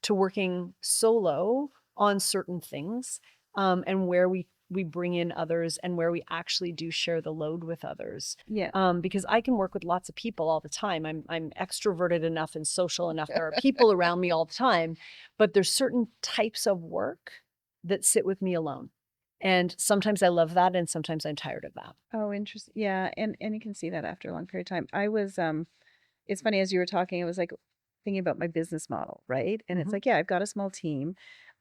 to working solo on certain things, and where we bring in others and where we actually do share the load with others. Yeah. Because I can work with lots of people all the time. I'm extroverted enough and social enough. There are people around me all the time, but there's certain types of work that sit with me alone. And sometimes I love that and sometimes I'm tired of that. Oh, interesting. Yeah, and you can see that after a long period of time. I was it's funny as you were talking, I was like thinking about my business model, right? And it's Mhm. like, yeah, I've got a small team.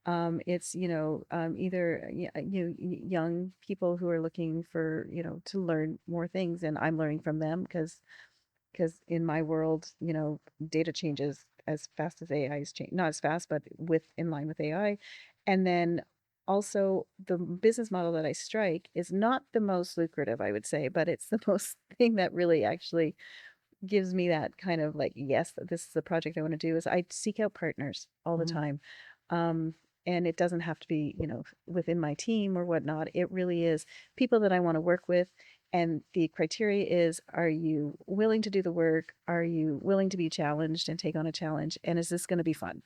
It's, either young people who are looking for, to learn more things, and I'm learning from them because in my world, data changes as fast as AI is change, not as fast, but in line with AI. And then also the business model that I strike is not the most lucrative, I would say, but it's the most thing that really actually gives me that kind of like, yes, this is the project I want to do, is I seek out partners all the Mhm. time. Um, and it doesn't have to be, within my team or whatnot. It really is people that I want to work with. And the criteria is, are you willing to do the work? Are you willing to be challenged and take on a challenge? And is this going to be fun?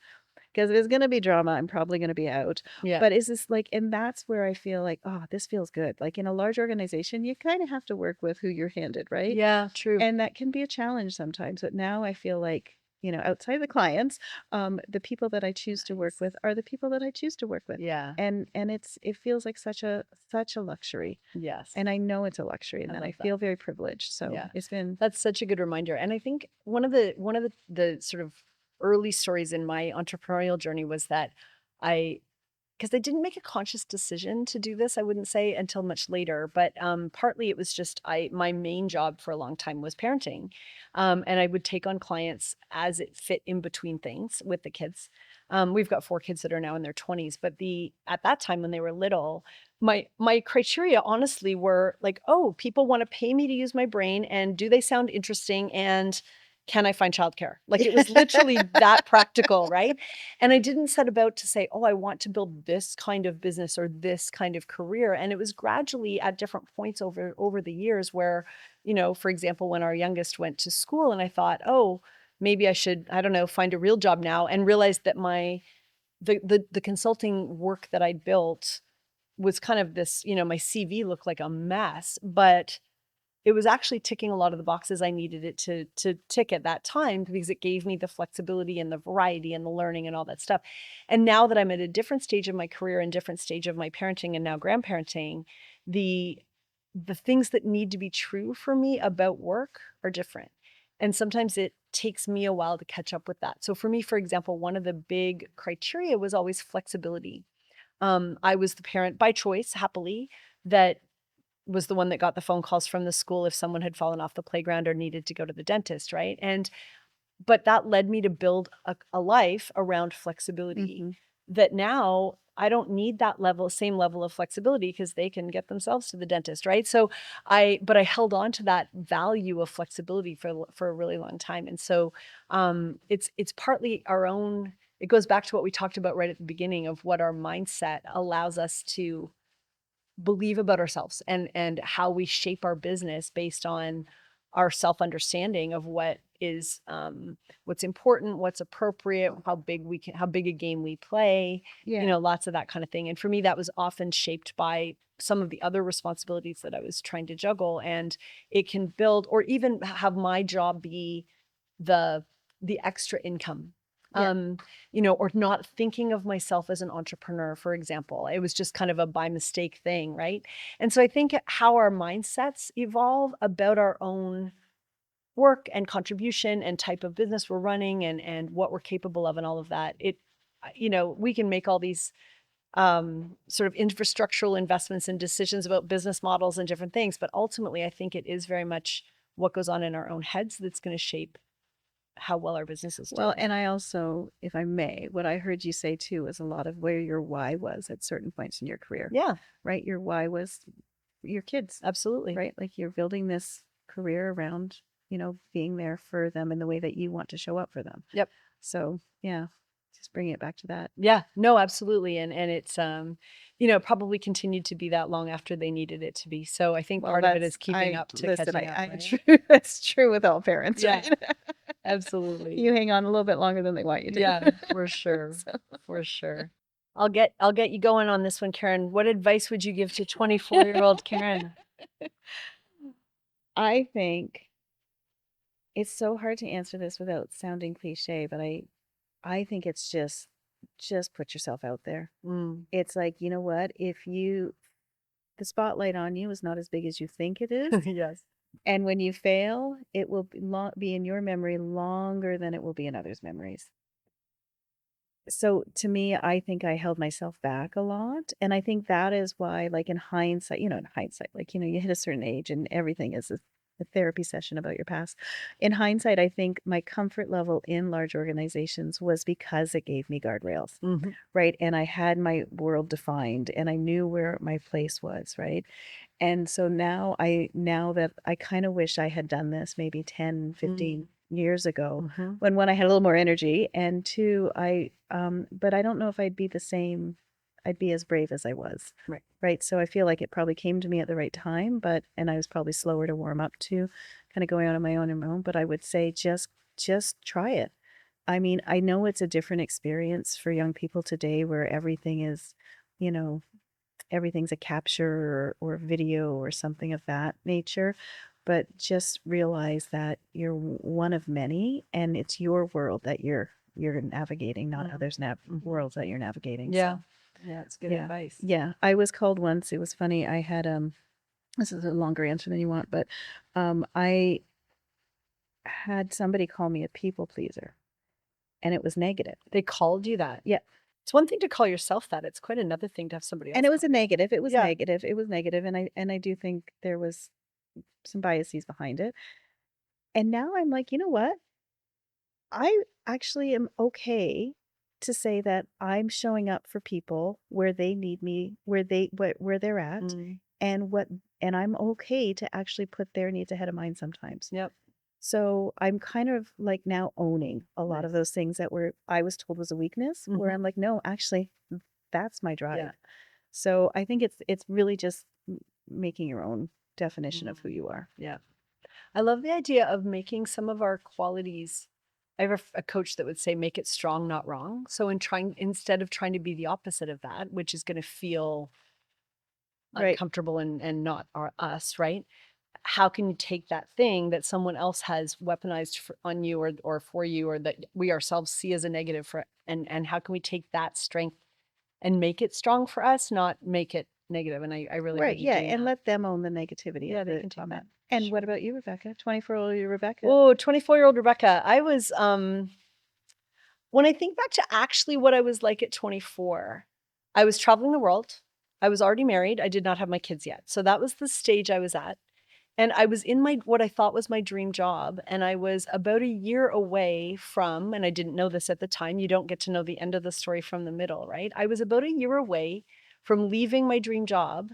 Because if it's going to be drama, I'm probably going to be out. Yeah. But is this like, and that's where I feel like, oh, this feels good. Like in a large organization, you kind of have to work with who you're handed, right? Yeah, true. And that can be a challenge sometimes. But now I feel like, outside the clients, the people that I choose to work Nice. with are the people that I choose to work with. Yeah. And it feels like such a luxury. Yes. And I know it's a luxury and I that I love feel that. very privileged. So Yeah. it's been, That's such a good reminder. And I think one of the sort of early stories in my entrepreneurial journey was that I because I didn't make a conscious decision to do this, I wouldn't say until much later, but partly it was just my main job for a long time was parenting, and I would take on clients as it fit in between things with the kids. We've got 4 kids that are now in their 20s, but the at that time when they were little, my criteria honestly were like, oh, people want to pay me to use my brain, and do they sound interesting, and can I find childcare? Like it was literally that practical, right? And I didn't set about to say, oh, I want to build this kind of business or this kind of career. And it was gradually at different points over the years where, for example, when our youngest went to school and I thought, oh, maybe I should, I don't know, find a real job now, and realized that the consulting work that I built was kind of this, my CV looked like a mess, but it was actually ticking a lot of the boxes I needed it to tick at that time, because it gave me the flexibility and the variety and the learning and all that stuff. And now that I'm at a different stage of my career and different stage of my parenting and now grandparenting, the the things that need to be true for me about work are different. And sometimes it takes me a while to catch up with that. So for me, for example, one of the big criteria was always flexibility. I was the parent by choice, happily, that was the one that got the phone calls from the school if someone had fallen off the playground or needed to go to the dentist, right? But that led me to build a life around flexibility, Mhm. that now I don't need that same level of flexibility because they can get themselves to the dentist, right? So but I held on to that value of flexibility for a really long time. And so it's partly our own, it goes back to what we talked about right at the beginning of what our mindset allows us to believe about ourselves, and how we shape our business based on our self-understanding of what's important, what's appropriate, how big a game we play, Yeah. lots of that kind of thing. And for me, that was often shaped by some of the other responsibilities that I was trying to juggle. And it can build, or even have my job be the extra income. Yeah. Or not thinking of myself as an entrepreneur, for example. It was just kind of a by mistake thing, right? And so I think how our mindsets evolve about our own work and contribution and type of business we're running, and what we're capable of and all of that. We can make all these sort of infrastructural investments and decisions about business models and different things, but ultimately I think it is very much what goes on in our own heads that's going to shape how well our businesses do. Well, and I also, if I may, what I heard you say too is a lot of where your why was at certain points in your career, Yeah, right? Your why was your kids, absolutely. right? Like you're building this career around, being there for them in the way that you want to show up for them. Yep. So, yeah, just bringing it back to that. Yeah, no, absolutely. And it's probably continued to be that long after they needed it to be. So I think Well, part of it is keeping up to listen, catching up, I right? true, that's true with all parents, Yeah, right? absolutely. You hang on a little bit longer than they want you to. Yeah, for sure. So. For sure. I'll get you going on this one, Karen. What advice would you give to 24-year-old Karen? I think it's so hard to answer this without sounding cliche, but I think it's just put yourself out there. Mm. It's like, you know what? If the spotlight on you is not as big as you think it is, Yes. and when you fail, it will be in your memory longer than it will be in others' memories. So to me, I think I held myself back a lot, and I think that is why, like in hindsight, like you hit a certain age and everything is therapy session about your past. In hindsight, I think my comfort level in large organizations was because it gave me guardrails, Mhm. right? And I had my world defined and I knew where my place was, right? And so now that I kind of wish I had done this maybe 10, 15 years ago, Mhm. when one, I had a little more energy, and two, but I don't know if I'd be as brave as I was. Right. Right. So I feel like it probably came to me at the right time, and I was probably slower to warm up to kind of going out on my own, but I would say just try it. I mean, I know it's a different experience for young people today where everything is, you know, everything's a capture or video or something of that nature. But just realize that you're one of many, and it's your world that you're navigating, not others' worlds that you're navigating. Yeah. So, Yeah, it's good yeah, advice. yeah. I was called once. It was funny. I had This is a longer answer than you want, but I had somebody call me a people pleaser, and it was negative. They called you that? Yeah. It's one thing to call yourself that. It's quite another thing to have somebody else And it was call a negative. It was Yeah. negative. It was negative, and I do think there was some biases behind it. And now I'm like, you know what? I actually am okay to say that I'm showing up for people where they need me, where they're at, Mm. and and I'm okay to actually put their needs ahead of mine sometimes. Yep. So I'm kind of like now owning a lot of Nice. those things that I was told was a weakness, where Mhm. I'm like, no, actually, that's my drive. Yeah. So I think it's really just making your own definition of who you are. Yeah. I love the idea of making some of our qualities. I have a coach that would say, make it strong, not wrong. So instead of trying to be the opposite of that, which is going to feel Right. uncomfortable and not us, right? How can you take that thing that someone else has weaponized on you or for you, or that we ourselves see as a negative and how can we take that strength and make it strong for us, not make it negative? And I really Right. heard you Yeah. doing And that. let them own the negativity Yeah, of they the can take comment. that. And what Sure. about you, Rebecca? 24-year-old Rebecca? Oh, 24-year-old Rebecca. I was, when I think back to actually what I was like at 24, I was traveling the world. I was already married. I did not have my kids yet. So that was the stage I was at. And I was in my what I thought was my dream job. And I was about a year away from, and I didn't know this at the time, you don't get to know the end of the story from the middle, right? I was about a year away from leaving my dream job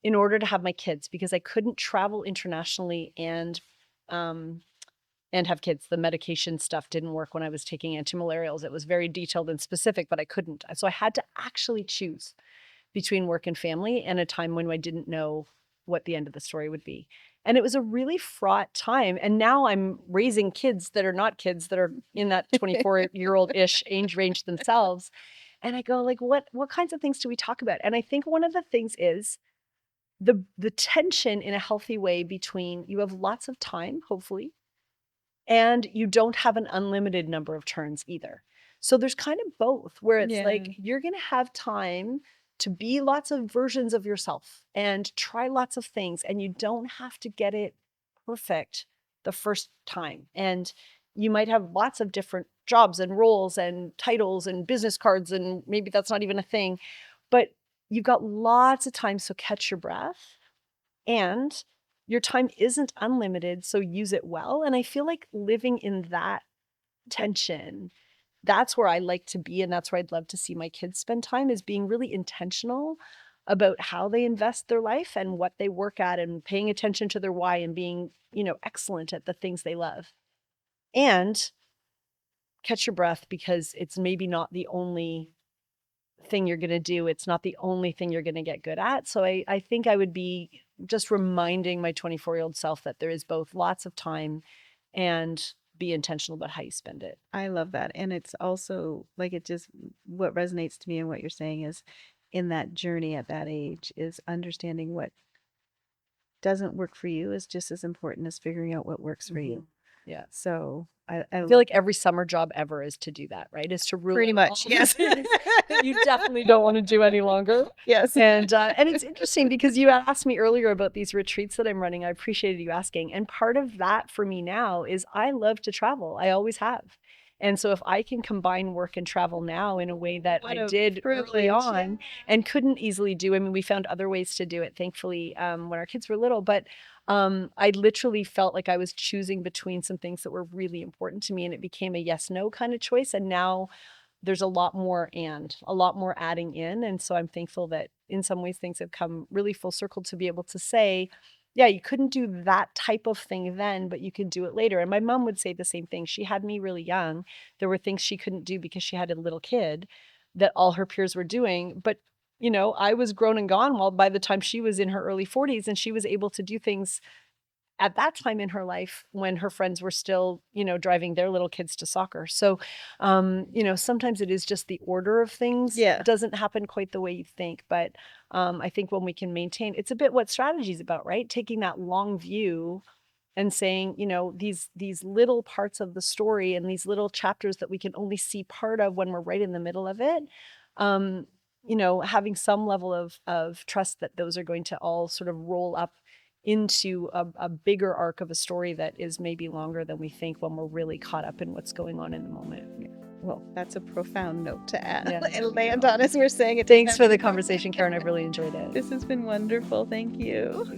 in order to have my kids because I couldn't travel internationally and have kids. The medication stuff didn't work when I was taking antimalarials. It was very detailed and specific, but I couldn't. So I had to actually choose between work and family and a time when I didn't know what the end of the story would be. And it was a really fraught time. And now I'm raising kids that are not kids that are in that 24-year-old-ish age range themselves. And I go like, what kinds of things do we talk about? And I think one of the things is the tension in a healthy way between you have lots of time, hopefully, and you don't have an unlimited number of turns either. So there's kind of both where it's like you're going to have time to be lots of versions of yourself and try lots of things, and you don't have to get it perfect the first time. And you might have lots of different jobs and roles and titles and business cards, and maybe that's not even a thing, but you've got lots of time. So catch your breath, and your time isn't unlimited, so use it well. And I feel like living in that tension, that's where I like to be. And that's where I'd love to see my kids spend time, is being really intentional about how they invest their life and what they work at, and paying attention to their why, and being, excellent at the things they love. And catch your breath, because it's maybe not the only thing you're going to do. It's not the only thing you're going to get good at. So I think I would be just reminding my 24-year-old self that there is both lots of time, and be intentional about how you spend it. I love that. And it's also like what resonates to me and what you're saying is, in that journey at that age, is understanding what doesn't work for you is just as important as figuring out what works for you. Yeah. So I I feel like every summer job ever is to do that, right? Is to rule pretty out much, all yes. the things that you definitely don't want to do any longer. Yes. And it's interesting because you asked me earlier about these retreats that I'm running. I appreciated you asking. And part of that for me now is I love to travel. I always have. And so if I can combine work and travel now in a way that What I a did early privilege. on and couldn't easily do, I mean, we found other ways to do it, thankfully, when our kids were little, but I literally felt like I was choosing between some things that were really important to me, and it became a yes, no kind of choice. And now there's a lot more adding in. And so I'm thankful that in some ways things have come really full circle to be able to say, yeah, you couldn't do that type of thing then, but you can do it later. And my mom would say the same thing. She had me really young. There were things she couldn't do because she had a little kid that all her peers were doing. But, I was grown and gone, well, by the time she was in her early 40s, and she was able to do things at that time in her life when her friends were still, driving their little kids to soccer. So, sometimes it is just the order of things doesn't happen quite the way you think. But I think when we can maintain, it's a bit what strategy is about, right? Taking that long view and saying, these little parts of the story and these little chapters that we can only see part of when we're right in the middle of it. Having some level of trust that those are going to all sort of roll up into a bigger arc of a story that is maybe longer than we think when we're really caught up in what's going on in the moment. Well, that's a profound note to add Yeah, and land on as we're saying it. Thanks for the conversation, Karen. I've really enjoyed it. This has been wonderful. Thank you.